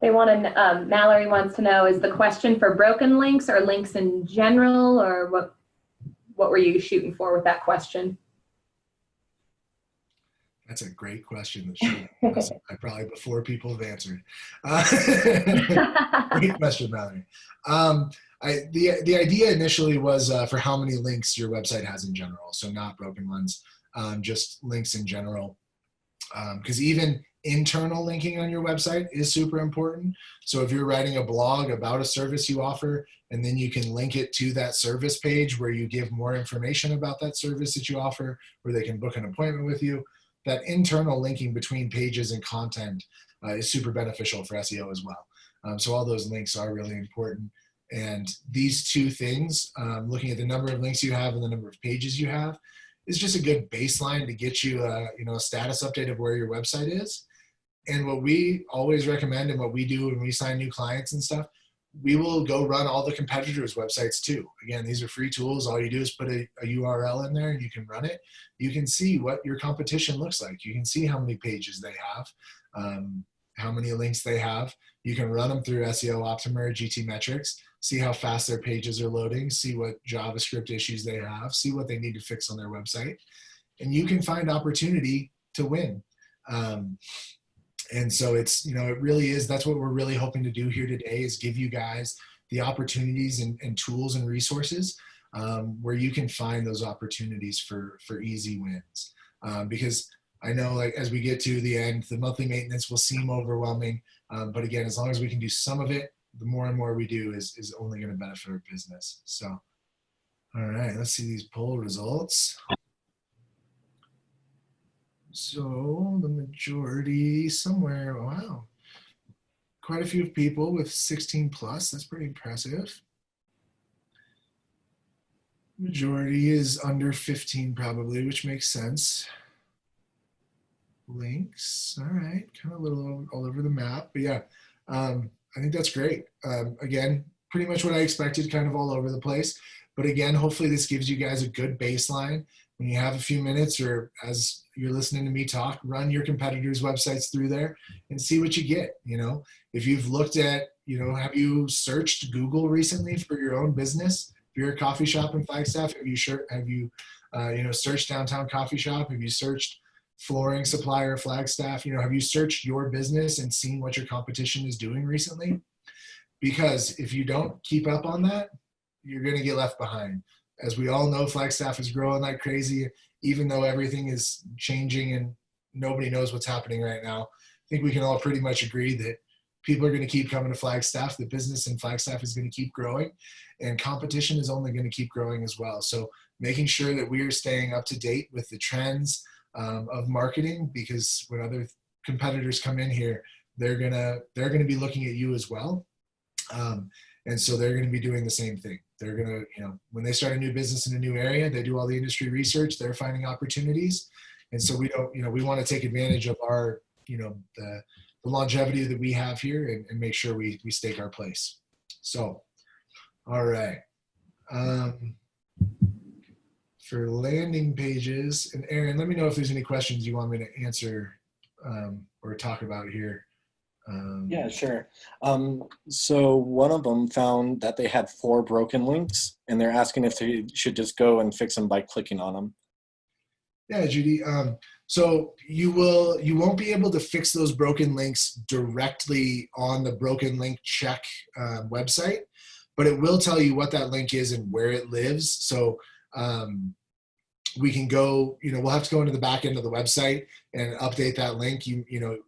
They want to, Mallory wants to know, is the question for broken links or links in general, or what were you shooting for with that question? That's a great question that should I probably before people have answered. Great question, Mallory. The idea initially was for how many links your website has in general, so not broken ones, just links in general. Because even internal linking on your website is super important. So if you're writing a blog about a service you offer, and then you can link it to that service page where you give more information about that service that you offer, where they can book an appointment with you, that internal linking between pages and content is super beneficial for SEO as well. So all those links are really important. And these two things, looking at the number of links you have and the number of pages you have, is just a good baseline to get you a status update of where your website is. And what we always recommend and what we do when we sign new clients and stuff, we will go run all the competitors' websites too. Again, these are free tools. All you do is put a URL in there and you can run it. You can see what your competition looks like. You can see how many pages they have, how many links they have. You can run them through SEO Optimer, GT Metrics, see how fast their pages are loading, see what JavaScript issues they have, see what they need to fix on their website. And you can find opportunity to win. And so it's, it really is, that's what we're really hoping to do here today, is give you guys the opportunities and tools and resources where you can find those opportunities for easy wins. Because I know, like, as we get to the end, the monthly maintenance will seem overwhelming. But again, as long as we can do some of it, the more and more we do is only going to benefit our business. So, all right, let's see these poll results. So the majority somewhere, wow, quite a few people with 16 plus. That's pretty impressive. Majority is under 15 probably, which makes sense. Links, all right, kind of a little all over the map, but yeah, I think that's great. Again, pretty much what I expected, kind of all over the place. But again, hopefully this gives you guys a good baseline. When you have a few minutes, or as you're listening to me talk, run your competitors' websites through there and see what you get. If you've looked at, have you searched Google recently for your own business? If you're a coffee shop in Flagstaff, have you searched downtown coffee shop? Have you searched flooring supplier Flagstaff? Have you searched your business and seen what your competition is doing recently? Because if you don't keep up on that, you're going to get left behind. As we all know, Flagstaff is growing like crazy. even though everything is changing and nobody knows what's happening right now, I think we can all pretty much agree that people are going to keep coming to Flagstaff. The business in Flagstaff is going to keep growing, and competition is only going to keep growing as well. So making sure that we are staying up to date with the trends of marketing, because when other competitors come in here, they're gonna be looking at you as well, and so they're going to be doing the same thing. They're going to, when they start a new business in a new area, they do all the industry research. They're finding opportunities, and so we don't, we want to take advantage of our, the longevity that we have here, and make sure we stake our place. So, all right. For landing pages, and Aaron, let me know if there's any questions you want me to answer or talk about here. Yeah, sure. So one of them found that they had 4 broken links, and they're asking if they should just go and fix them by clicking on them. Yeah, Judy. So you won't be able to fix those broken links directly on the broken link check website, but it will tell you what that link is and where it lives. So we can go, we'll have to go into the back end of the website and update that link.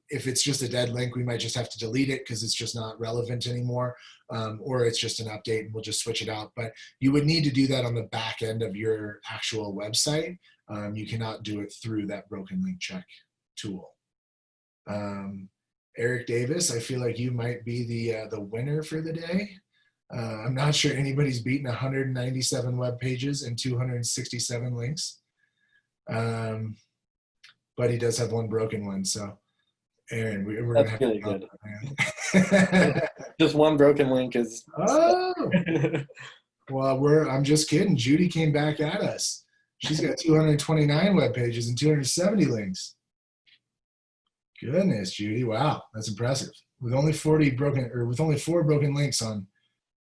If it's just a dead link, we might just have to delete it because it's just not relevant anymore, or it's just an update and we'll just switch it out. But you would need to do that on the back end of your actual website. You cannot do it through that broken link check tool. Eric Davis, I feel like you might be the winner for the day. I'm not sure anybody's beaten 197 web pages and 267 links. But he does have one broken one. So, Aaron, we're going to have really to good. Just one broken link is. Oh, well, I'm just kidding. Judy came back at us. She's got 229 web pages and 270 links. Goodness, Judy. Wow, that's impressive. With only 4 broken links on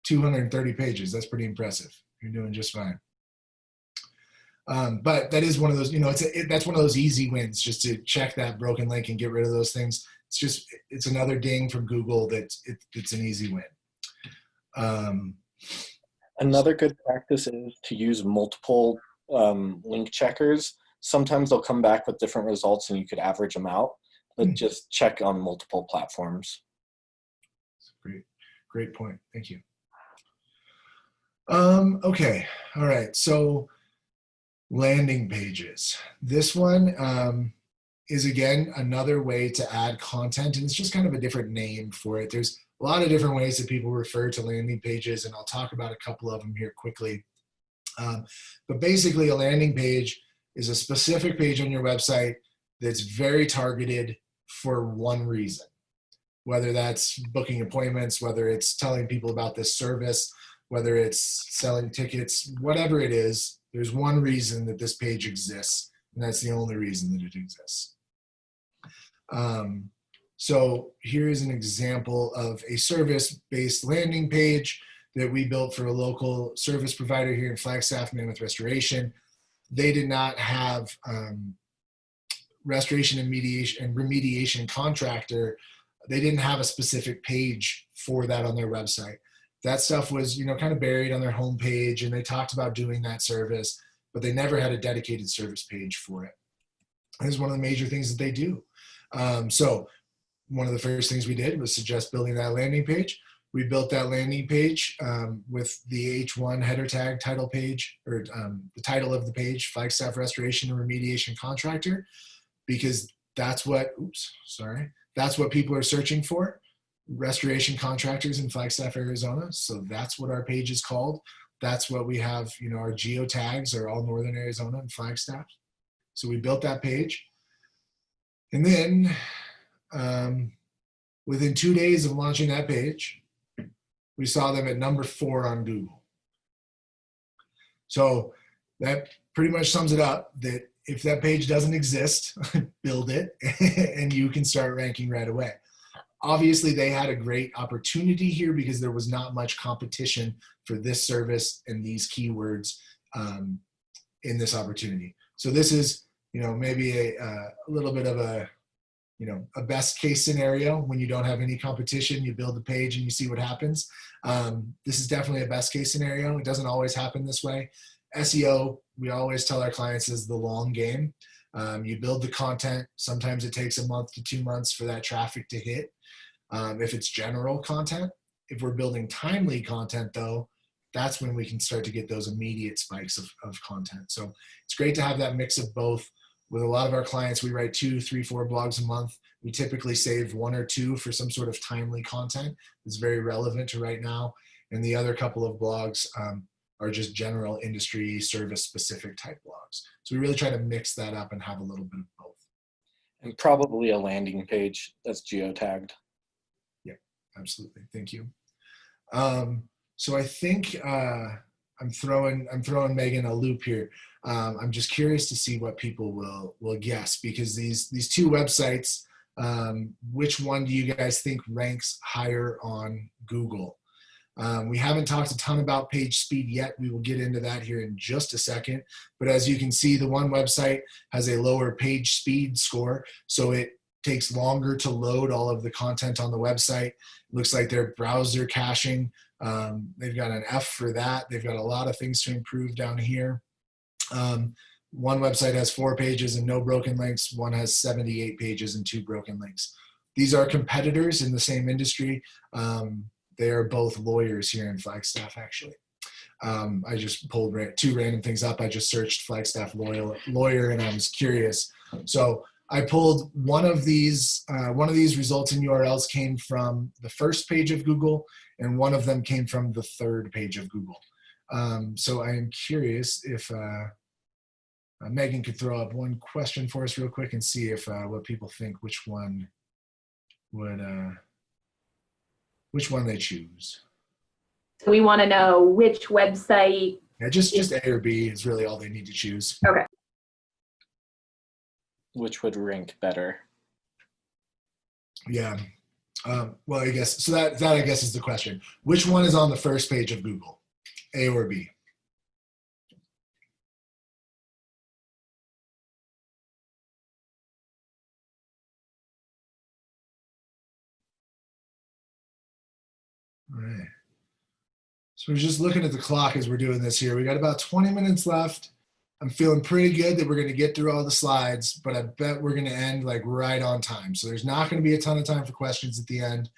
230 pages, that's pretty impressive. You're doing just fine. But that is one of those, that's one of those easy wins, just to check that broken link and get rid of those things. It's another ding from Google that it's an easy win. Another good practice is to use multiple link checkers. Sometimes they'll come back with different results and you could average them out, but just check on multiple platforms. Great point. Thank you. Okay. All right. So landing pages. This one is, again, another way to add content, and it's just kind of a different name for it. There's a lot of different ways that people refer to landing pages, and I'll talk about a couple of them here quickly. But basically, a landing page is a specific page on your website that's very targeted for one reason, whether that's booking appointments, whether it's telling people about this service, whether it's selling tickets, whatever it is, there's one reason that this page exists, and that's the only reason that it exists. So here's an example of a service-based landing page that we built for a local service provider here in Flagstaff, Mammoth Restoration. They did not have restoration and remediation contractor. They didn't have a specific page for that on their website. That stuff was, kind of buried on their homepage, and they talked about doing that service, but they never had a dedicated service page for it. This is one of the major things that they do. So one of the first things we did was suggest building that landing page. We built that landing page with the H1 header tag title page, or the title of the page, Flagstaff Restoration and Remediation Contractor, because that's what people are searching for. Restoration contractors in Flagstaff, Arizona. So that's what our page is called. That's what we have, our geo tags are all Northern Arizona and Flagstaff. So we built that page. And then within 2 days of launching that page, we saw them at number 4 on Google. So that pretty much sums it up, that if that page doesn't exist, build it and you can start ranking right away. Obviously, they had a great opportunity here because there was not much competition for this service and these keywords in this opportunity. So this is, maybe a little bit of a best case scenario. When you don't have any competition, you build the page and you see what happens. This is definitely a best case scenario. It doesn't always happen this way. SEO, we always tell our clients, is the long game. You build the content. Sometimes it takes a month to 2 months for that traffic to hit. If it's general content. If we're building timely content, though, that's when we can start to get those immediate spikes of content. So it's great to have that mix of both. With a lot of our clients, we write 2, 3, 4 blogs a month. We typically save 1 or 2 for some sort of timely content that's very relevant to right now. And the other couple of blogs are just general industry service specific type blogs. So we really try to mix that up and have a little bit of both. And probably a landing page that's geotagged. Yeah, absolutely. Thank you. So I think I'm throwing Megan a loop here. I'm just curious to see what people will guess, because these 2 websites, which one do you guys think ranks higher on Google? We haven't talked a ton about page speed yet. We will get into that here in just a second. But as you can see, the one website has a lower page speed score, so it takes longer to load all of the content on the website. It looks like they're browser caching. They've got an F for that. They've got a lot of things to improve down here. One website has 4 pages and no broken links. One has 78 pages and 2 broken links. These are competitors in the same industry. They are both lawyers here in Flagstaff, actually. I just pulled 2 random things up. I just searched Flagstaff lawyer, and I was curious. So I pulled one of these results and URLs came from the first page of Google, and one of them came from the 3rd page of Google. So I am curious if Megan could throw up one question for us real quick and see if what people think, which one they choose. So we want to know which website. Yeah, just A or B is really all they need to choose. Okay. Which would rank better? Yeah. Well, I guess so. That I guess is the question. Which one is on the first page of Google, A or B? All right. So we're just looking at the clock as we're doing this here. We got about 20 minutes left. I'm feeling pretty good that we're going to get through all the slides, but I bet we're going to end like right on time. So there's not going to be a ton of time for questions at the end.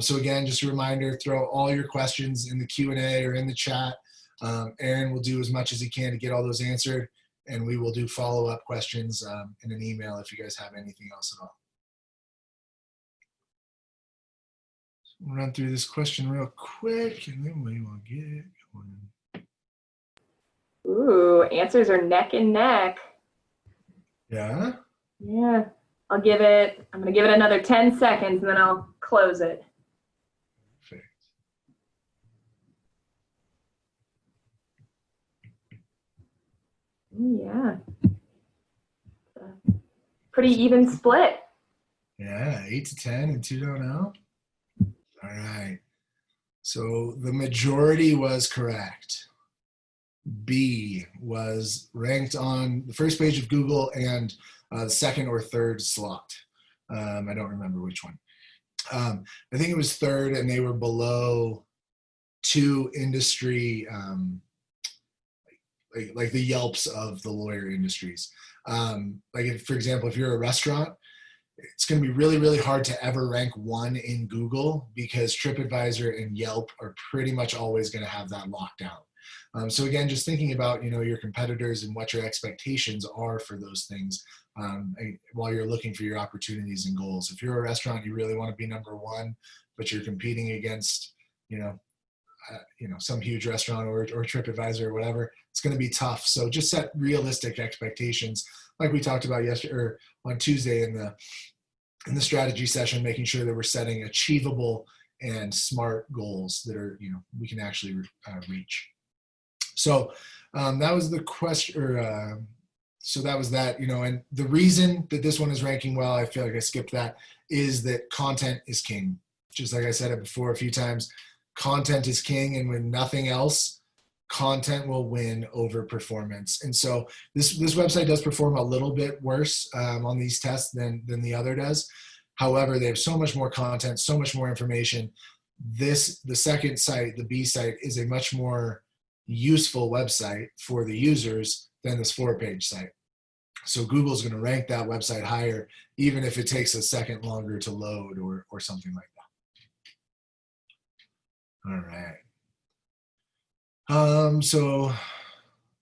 So again, just a reminder, throw all your questions in the Q&A or in the chat. Aaron will do as much as he can to get all those answered, and we will do follow-up questions in an email if you guys have anything else at all. So we'll run through this question real quick, and then we will get going. Ooh, answers are neck and neck. Yeah? Yeah. I'm going to give it another 10 seconds and then I'll close it. Perfect. Yeah. Pretty even split. Yeah, 8 to 10 and 2 don't know. All right. So the majority was correct. B was ranked on the first page of Google and the 2nd or 3rd slot. I don't remember which one. I think it was 3rd, and they were below 2 industry, like the Yelps of the lawyer industries. For example, if you're a restaurant, it's going to be really, really hard to ever rank 1 in Google, because TripAdvisor and Yelp are pretty much always going to have that locked down. So again, just thinking about, your competitors and what your expectations are for those things while you're looking for your opportunities and goals. If you're a restaurant, you really want to be number 1, but you're competing against, some huge restaurant or TripAdvisor or whatever, it's going to be tough. So just set realistic expectations, like we talked about yesterday or on Tuesday in the strategy session, making sure that we're setting achievable and smart goals that are, we can actually reach. So that was the question, so that was that, and the reason that this one is ranking well, I feel like I skipped that, is that content is king. Just like I said it before a few times, content is king, and when nothing else, content will win over performance. And so this website does perform a little bit worse on these tests than the other does. However, they have so much more content, so much more information. The second site, the B site, is a much more useful website for the users than this 4-page site. So Google's going to rank that website higher, even if it takes a second longer to load or something like that. All right. So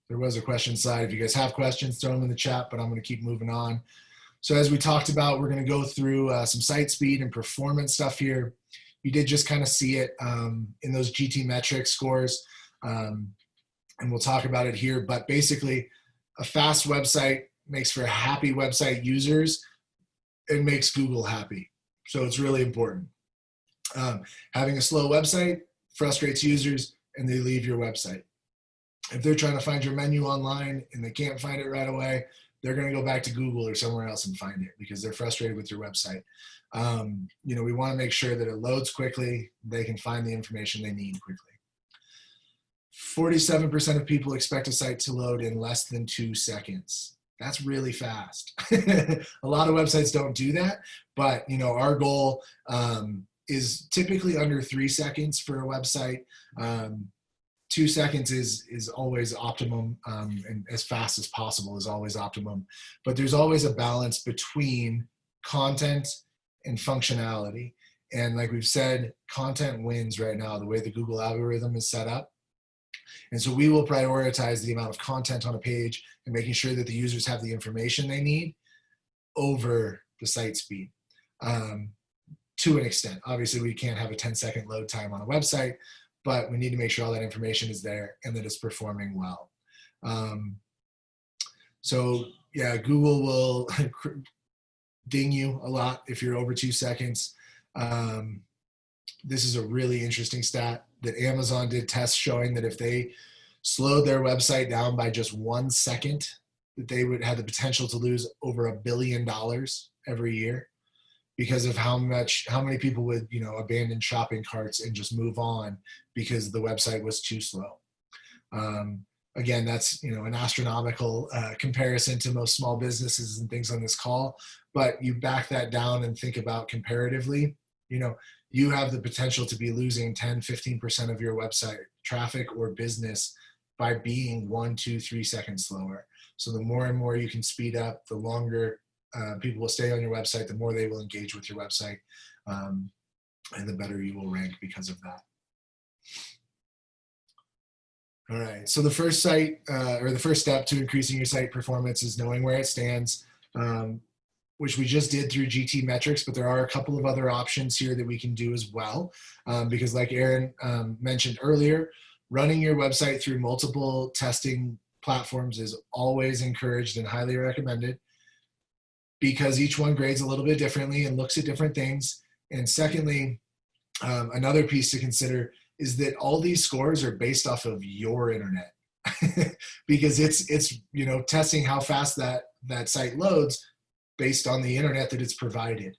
there was a question side. If you guys have questions, throw them in the chat, but I'm going to keep moving on. So as we talked about, we're going to go through some site speed and performance stuff here. You did just kind of see it in those GT metrics scores, and we'll talk about it here. But basically, a fast website makes for happy website users and makes Google happy. So it's really important. Having a slow website frustrates users and they leave your website. If they're trying to find your menu online and they can't find it right away, they're going to go back to Google or somewhere else and find it because they're frustrated with your website. We want to make sure that it loads quickly, they can find the information they need quickly. 47% of people expect a site to load in less than 2 seconds. That's really fast. A lot of websites don't do that, but our goal is typically under 3 seconds for a website. 2 seconds is always optimum, and as fast as possible is always optimum. But there's always a balance between content and functionality. And like we've said, content wins right now, the way the Google algorithm is set up. And so we will prioritize the amount of content on a page and making sure that the users have the information they need over the site speed. To an extent. Obviously, we can't have a 10-second load time on a website, but we need to make sure all that information is there and that it's performing well. So yeah, Google will ding you a lot if you're over 2 seconds. This is a really interesting stat that Amazon did tests showing that if they slowed their website down by just 1 second, that they would have the potential to lose over $1 billion every year because of how many people would, abandon shopping carts and just move on because the website was too slow. Again, that's, an astronomical comparison to most small businesses and things on this call, but you back that down and think about comparatively, you have the potential to be losing 10, 15% of your website traffic or business by being 1, 2, 3 seconds slower. So the more and more you can speed up, the longer people will stay on your website, the more they will engage with your website, and the better you will rank because of that. All right, so the first step to increasing your site performance is knowing where it stands, which we just did through GT metrics, but there are a couple of other options here that we can do as well, because like Aaron mentioned earlier, running your website through multiple testing platforms is always encouraged and highly recommended because each one grades a little bit differently and looks at different things. And secondly, another piece to consider is that all these scores are based off of your internet because it's testing how fast that site loads based on the internet that it's provided.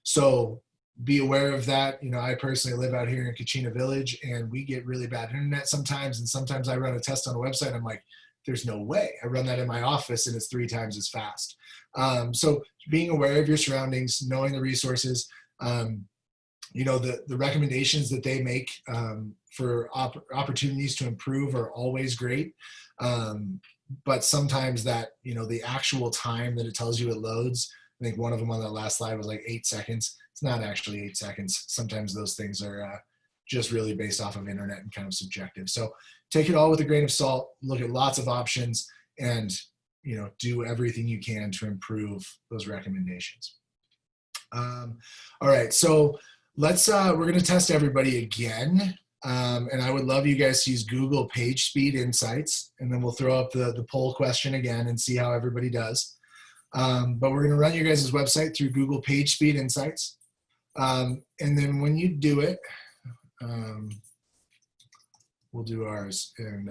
So be aware of that. I personally live out here in Kachina Village and we get really bad internet sometimes. And sometimes I run a test on a website. I'm like, there's no way. I run that in my office and it's 3 times as fast. So being aware of your surroundings, knowing the resources, the recommendations that they make for opportunities to improve are always great. But sometimes that, the actual time that it tells you it loads, I think one of them on that last slide was like 8 seconds. It's not actually 8 seconds. Sometimes those things are just really based off of internet and kind of subjective. So take it all with a grain of salt, look at lots of options and, do everything you can to improve those recommendations. All right, so we're going to test everybody again. And I would love you guys to use Google Page Speed Insights, and then we'll throw up the poll question again and see how everybody does. But we're going to run your guys' website through Google Page Speed Insights. And then when you do it, we'll do ours, and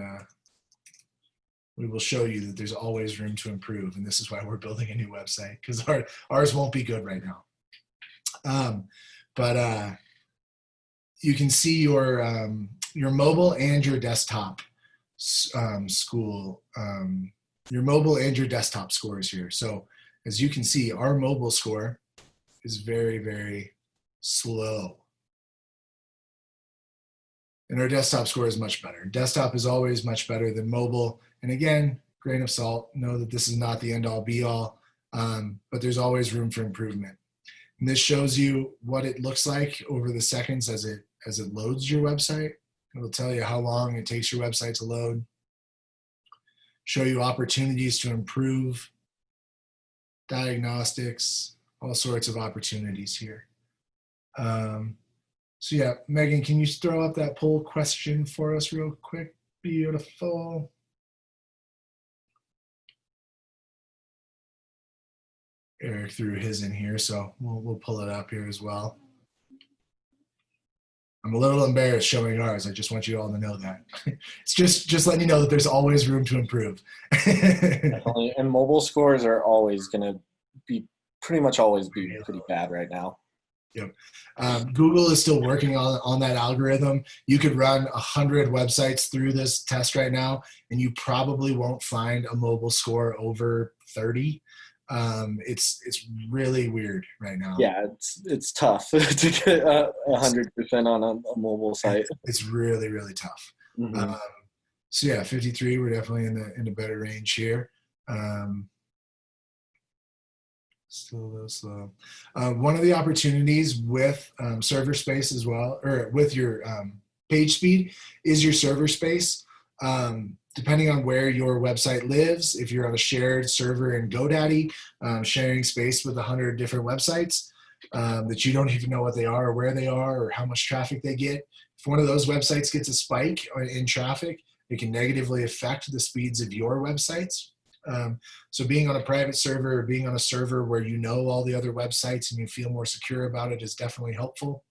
we will show you that there's always room to improve. And this is why we're building a new website, because ours won't be good right now. But you can see your mobile and your desktop your mobile and your desktop scores here. So as you can see, our mobile score is very, very slow. and our desktop score is much better. Desktop is always much better than mobile. And again, grain of salt, know that this is not the end all be all, but there's always room for improvement. And this shows you what it looks like over the seconds as it loads your website. It'll tell you how long it takes your website to load, show you opportunities to improve, diagnostics, all sorts of opportunities here. So yeah, Megan, can you throw up that poll question for us real quick? Beautiful. Eric threw his in here, so we'll pull it up here as well. I'm a little embarrassed showing ours. I just want you all to know that. It's just letting you know that there's always room to improve. Definitely. And mobile scores are always going to be pretty bad right now. Yep. Google is still working on that algorithm. You could run 100 websites through this test right now, and you probably won't find a mobile score over 30. It's really weird right now. Yeah, it's tough to get 100% on a mobile site. It's really, really tough. Mm-hmm. So yeah, 53, we're definitely in a better range here. Still a little slow. One of the opportunities with server space as well, or with your page speed, is your server space. Depending on where your website lives, if you're on a shared server in GoDaddy, sharing space with 100 different websites that you don't even know what they are or where they are or how much traffic they get. If one of those websites gets a spike in traffic, it can negatively affect the speeds of your websites. So being on a private server or being on a server where you know all the other websites and you feel more secure about it is definitely helpful.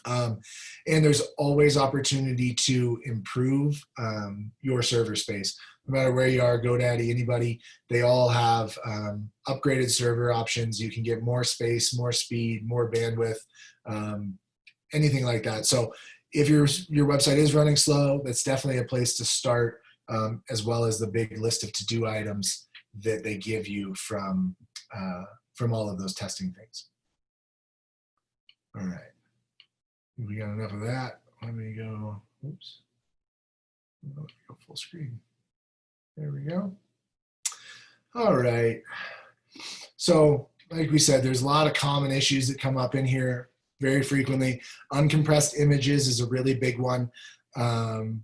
And there's always opportunity to improve your server space. No matter where you are, GoDaddy, anybody, they all have upgraded server options. You can get more space, more speed, more bandwidth, anything like that. So if your website is running slow, that's definitely a place to start, as well as the big list of to-do items that they give you from all of those testing things. All right. We got enough of that. Let me go, oops. Go full screen. There we go. All right. So like we said, there's a lot of common issues that come up in here very frequently. Uncompressed images is a really big one. I'm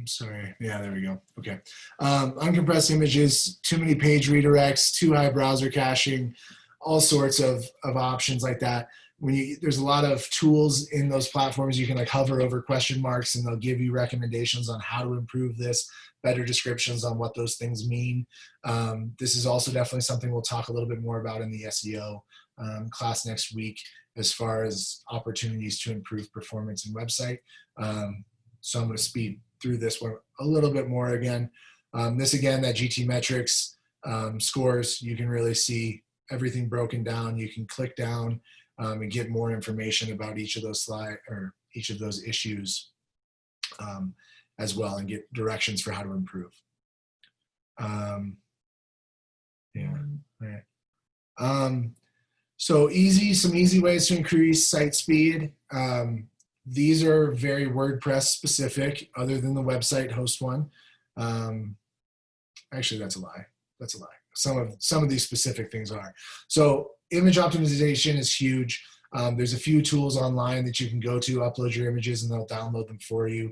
sorry. Yeah, there we go. Okay. Uncompressed images, too many page redirects, too high browser caching, all sorts of options like that. There's a lot of tools in those platforms. You can like hover over question marks and they'll give you recommendations on how to improve this, better descriptions on what those things mean. This is also definitely something we'll talk a little bit more about in the SEO class next week, as far as opportunities to improve performance in website. So I'm going to speed through this one a little bit more again. This again, that GT metrics scores, you can really see everything broken down. You can click down and get more information about each of those each of those issues as well, and get directions for how to improve. Yeah, right. So some easy ways to increase site speed. These are very WordPress specific, other than the website host one. Actually, that's a lie. That's a lie. Some of these specific things are. So image optimization is huge. There's a few tools online that you can go to, upload your images, and they'll download them for you.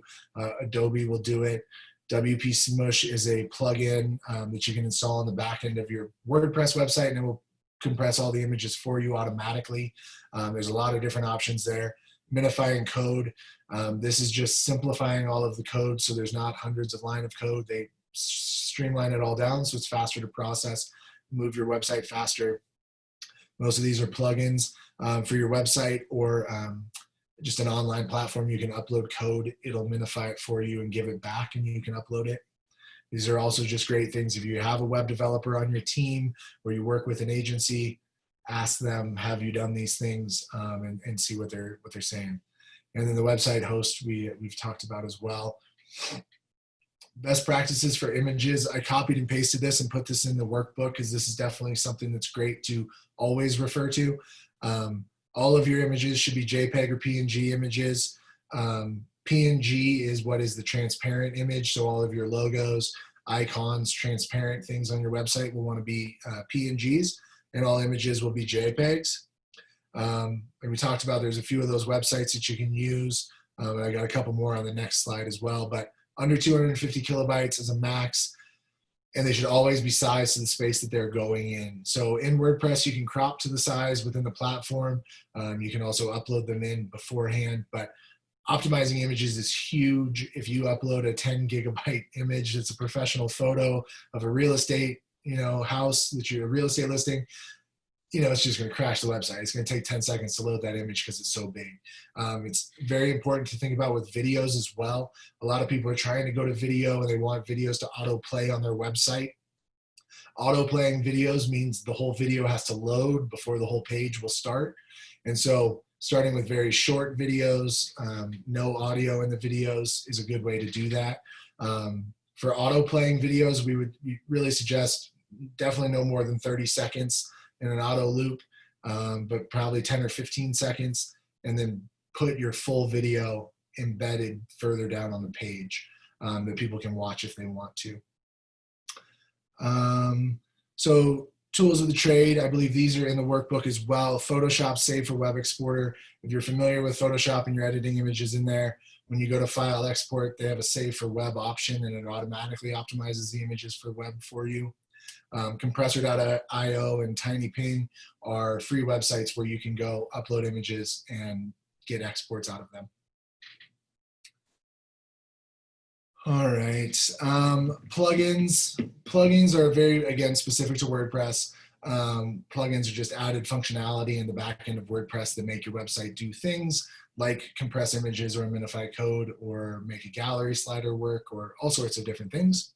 Adobe will do it. WP Smush is a plugin that you can install on the back end of your WordPress website, and it will compress all the images for you automatically. There's a lot of different options there. Minifying code. This is just simplifying all of the code so there's not hundreds of lines of code. They streamline it all down so it's faster to process, move your website faster. Most of these are plugins for your website, or just an online platform. You can upload code, it'll minify it for you and give it back, and you can upload it. These are also just great things. If you have a web developer on your team or you work with an agency, ask them, have you done these things, and see what they're saying. And then the website host we've talked about as well. Best practices for images. I copied and pasted this and put this in the workbook because this is definitely something that's great to always refer to. All of your images should be JPEG or PNG images. PNG is what is the transparent image. So all of your logos, icons, transparent things on your website will want to be PNGs, and all images will be JPEGs. And we talked about there's a few of those websites that you can use. I got a couple more on the next slide as well, but under 250 kilobytes is a max, and they should always be sized to the space that they're going in. So in WordPress, you can crop to the size within the platform. You can also upload them in beforehand, but optimizing images is huge. If you upload a 10 gigabyte image, it's a professional photo of a real estate, house that you're a real estate listing, it's just going to crash the website. It's going to take 10 seconds to load that image because it's so big. It's very important to think about with videos as well. A lot of people are trying to go to video and they want videos to autoplay on their website. Auto-playing videos means the whole video has to load before the whole page will start. And so starting with very short videos, no audio in the videos is a good way to do that. For auto-playing videos, we really suggest definitely no more than 30 seconds in an auto loop, but probably 10 or 15 seconds, and then put your full video embedded further down on the page that people can watch if they want to. So tools of the trade, I believe these are in the workbook as well. Photoshop Save for Web Exporter. If you're familiar with Photoshop and you're editing images in there, when you go to File Export, they have a Save for Web option, and it automatically optimizes the images for web for you. Compressor.io and TinyPing are free websites where you can go upload images and get exports out of them. All right, plugins. Plugins are very, again, specific to WordPress. Plugins are just added functionality in the back end of WordPress that make your website do things like compress images or minify code or make a gallery slider work or all sorts of different things.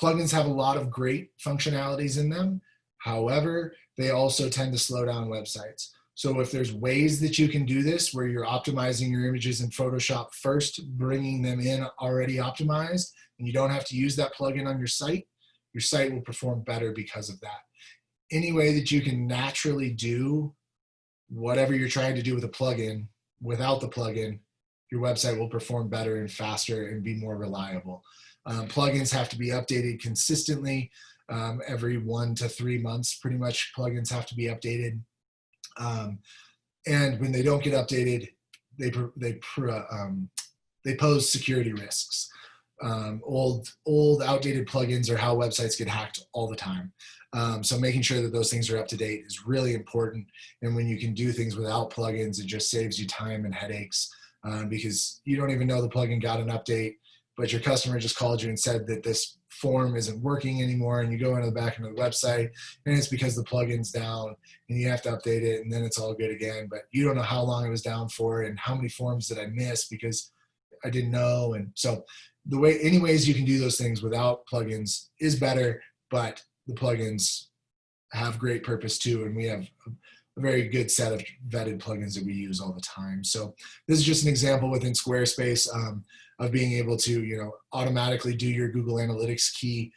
Plugins have a lot of great functionalities in them. However, they also tend to slow down websites. So if there's ways that you can do this where you're optimizing your images in Photoshop first, bringing them in already optimized, and you don't have to use that plugin on your site will perform better because of that. Any way that you can naturally do whatever you're trying to do with a plugin without the plugin, your website will perform better and faster and be more reliable. Plugins have to be updated consistently. Every 1 to 3 months, pretty much plugins have to be updated. And when they don't get updated, they pose security risks. Old outdated plugins are how websites get hacked all the time. So making sure that those things are up to date is really important. And when you can do things without plugins, it just saves you time and headaches because you don't even know the plugin got an update, but your customer just called you and said that this form isn't working anymore, and you go into the back end of the website and it's because the plugin's down and you have to update it, and then it's all good again, but you don't know how long it was down for and how many forms did I miss because I didn't know. And so any ways you can do those things without plugins is better, but the plugins have great purpose too, and we have a very good set of vetted plugins that we use all the time. So this is just an example within Squarespace of being able to, automatically do your Google Analytics key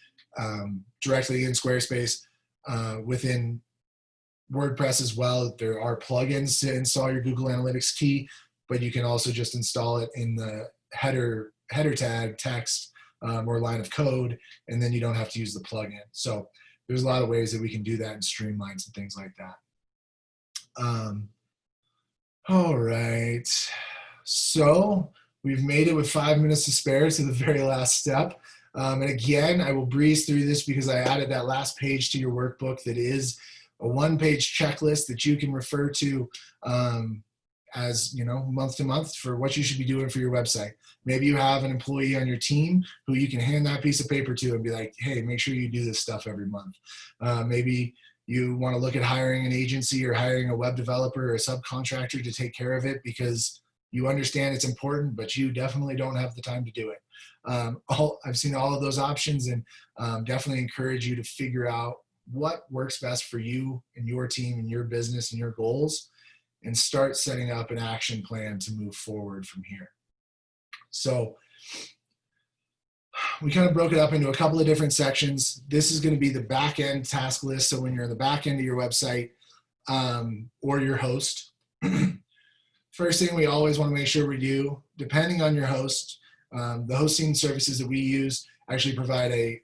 directly in Squarespace. Within WordPress as well, there are plugins to install your Google Analytics key, but you can also just install it in the header tag text or line of code, and then you don't have to use the plugin. So there's a lot of ways that we can do that in streamlines and things like that. All right, so we've made it with 5 minutes to spare to the very last step. And again, I will breeze through this because I added that last page to your workbook that is a one-page checklist that you can refer to as month to month for what you should be doing for your website. Maybe you have an employee on your team who you can hand that piece of paper to and be like, hey, make sure you do this stuff every month. Maybe you want to look at hiring an agency or hiring a web developer or a subcontractor to take care of it because you understand it's important, but you definitely don't have the time to do it. I've seen all of those options, and definitely encourage you to figure out what works best for you and your team and your business and your goals, and start setting up an action plan to move forward from here. So we kind of broke it up into a couple of different sections. This is going to be the back end task list. So when you're in the back end of your website, or your host. First thing we always want to make sure we do, depending on your host, the hosting services that we use actually provide a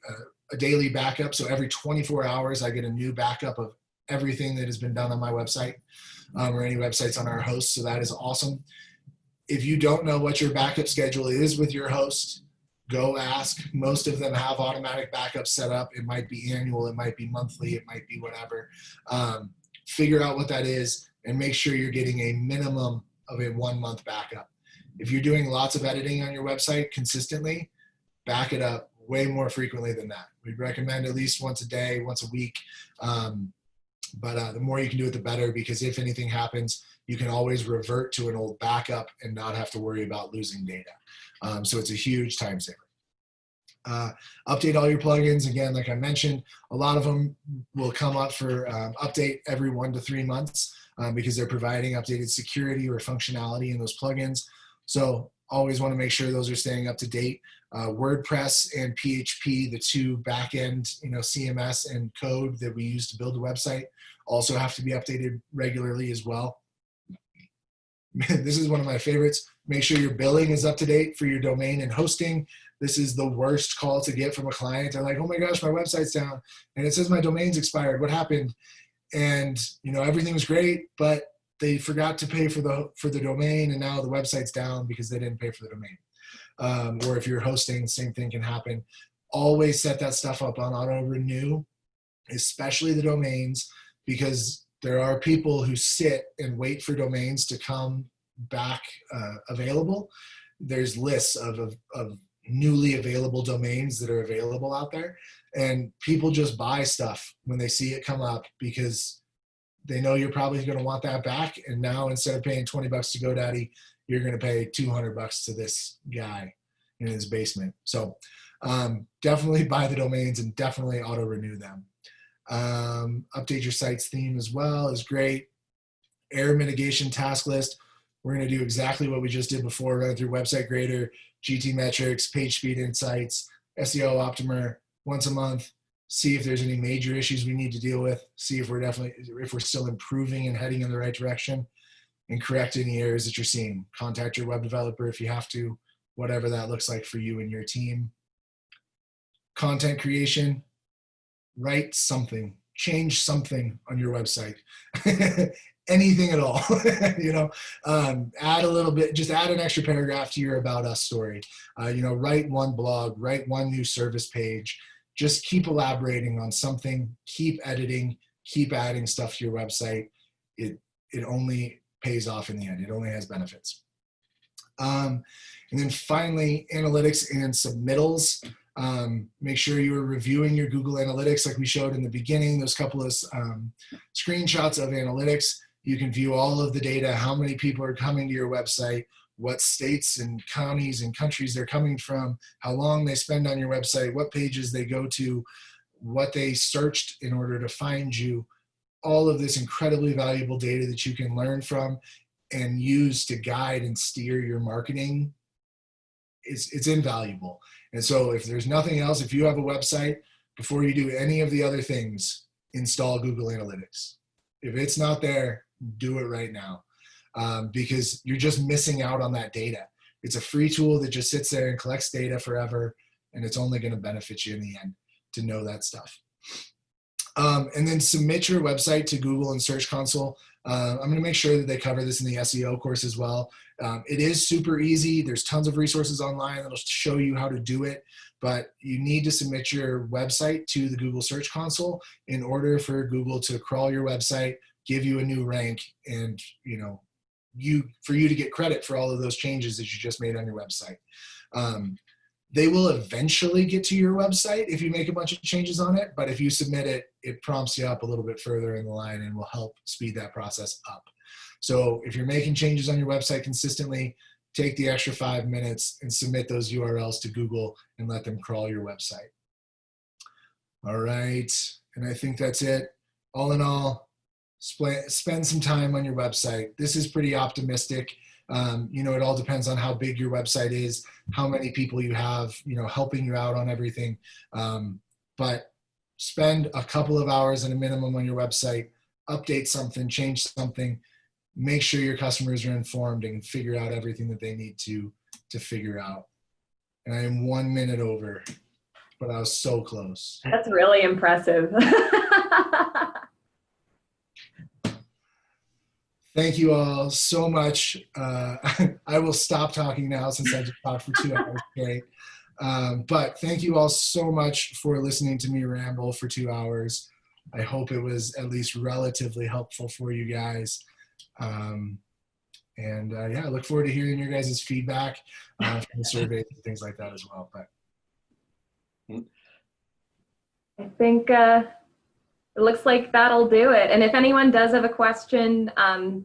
daily backup. So every 24 hours, I get a new backup of everything that has been done on my website or any websites on our host. So that is awesome. If you don't know what your backup schedule is with your host, go ask. Most of them have automatic backups set up. It might be annual, it might be monthly, it might be whatever. Figure out what that is and make sure you're getting a minimum of a 1 month backup. If you're doing lots of editing on your website consistently, back it up way more frequently than that. We'd recommend at least once a day, once a week. But the more you can do it, the better, because if anything happens, you can always revert to an old backup and not have to worry about losing data. So it's a huge time saver. Update all your plugins. Again, like I mentioned, a lot of them will come up for update every 1 to 3 months because they're providing updated security or functionality in those plugins. So always want to make sure those are staying up to date. WordPress and PHP, the two backend, CMS and code that we use to build the website, also have to be updated regularly as well. This is one of my favorites. Make sure your billing is up to date for your domain and hosting. This is the worst call to get from a client. They're like, oh my gosh, my website's down and it says my domain's expired. What happened? And everything was great, but they forgot to pay for the domain, and now the website's down because they didn't pay for the domain. Or if you're hosting, same thing can happen. Always set that stuff up on auto renew, especially the domains, because there are people who sit and wait for domains to come back available. There's lists of newly available domains that are available out there, and people just buy stuff when they see it come up because they know you're probably going to want that back. And now instead of paying $20 to GoDaddy, you're going to pay $200 to this guy in his basement. So definitely buy the domains and definitely auto renew them. Update your site's theme as well is great. Error mitigation task list. We're going to do exactly what we just did before, run through Website Grader, GT Metrics, Page Speed Insights, SEO Optimer once a month. See if there's any major issues we need to deal with. See if we're still improving and heading in the right direction, and correct any errors that you're seeing. Contact your web developer if you have to, whatever that looks like for you and your team. Content creation. Write something, change something on your website. Anything at all. Add a little bit, just add an extra paragraph to your About Us story. Write one blog, write one new service page. Just keep elaborating on something, keep editing, keep adding stuff to your website. It only pays off in the end. It only has benefits. And then finally, analytics and submittals. Make sure you are reviewing your Google Analytics like we showed in the beginning, those couple of screenshots of analytics. You can view all of the data, how many people are coming to your website, what states and counties and countries they're coming from, how long they spend on your website, what pages they go to, what they searched in order to find you. All of this incredibly valuable data that you can learn from and use to guide and steer your marketing. It's invaluable. And so if there's nothing else, if you have a website, before you do any of the other things, install Google Analytics. If it's not there, do it right now, because you're just missing out on that data. It's a free tool that just sits there and collects data forever, and it's only going to benefit you in the end to know that stuff. And then submit your website to Google and Search Console. I'm going to make sure that they cover this in the SEO course as well. It is super easy. There's tons of resources online that'll show you how to do it, but you need to submit your website to the Google Search Console in order for Google to crawl your website, give you a new rank, and for you to get credit for all of those changes that you just made on your website. They will eventually get to your website if you make a bunch of changes on it, but if you submit it, it prompts you up a little bit further in the line and will help speed that process up. So if you're making changes on your website consistently, take the extra 5 minutes and submit those URLs to Google and let them crawl your website. All right, and I think that's it. All in all, spend some time on your website. This is pretty optimistic. It all depends on how big your website is, how many people you have, helping you out on everything. But spend a couple of hours at a minimum on your website. update something, change something, make sure your customers are informed and figure out everything that they need to figure out. And I am 1 minute over, but I was so close. That's really impressive. Thank you all so much. I will stop talking now since I just talked for 2 hours straight. But thank you all so much for listening to me ramble for 2 hours. I hope it was at least relatively helpful for you guys. Yeah, I look forward to hearing your guys' feedback from the surveys and things like that as well. But I think it looks like that'll do it. And if anyone does have a question,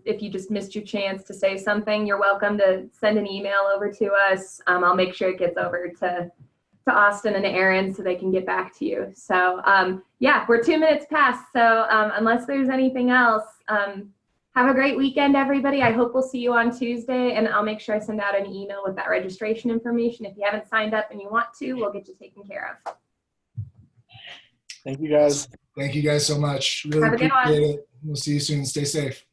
if you just missed your chance to say something, you're welcome to send an email over to us. I'll make sure it gets over to Austin and Aaron so they can get back to you. So yeah, we're 2 minutes past. So unless there's anything else, have a great weekend, everybody. I hope we'll see you on Tuesday, and I'll make sure I send out an email with that registration information. If you haven't signed up and you want to, we'll get you taken care of. Thank you, guys. thank you guys so much. Really Have a good one. appreciate it. We'll see you soon. Stay safe.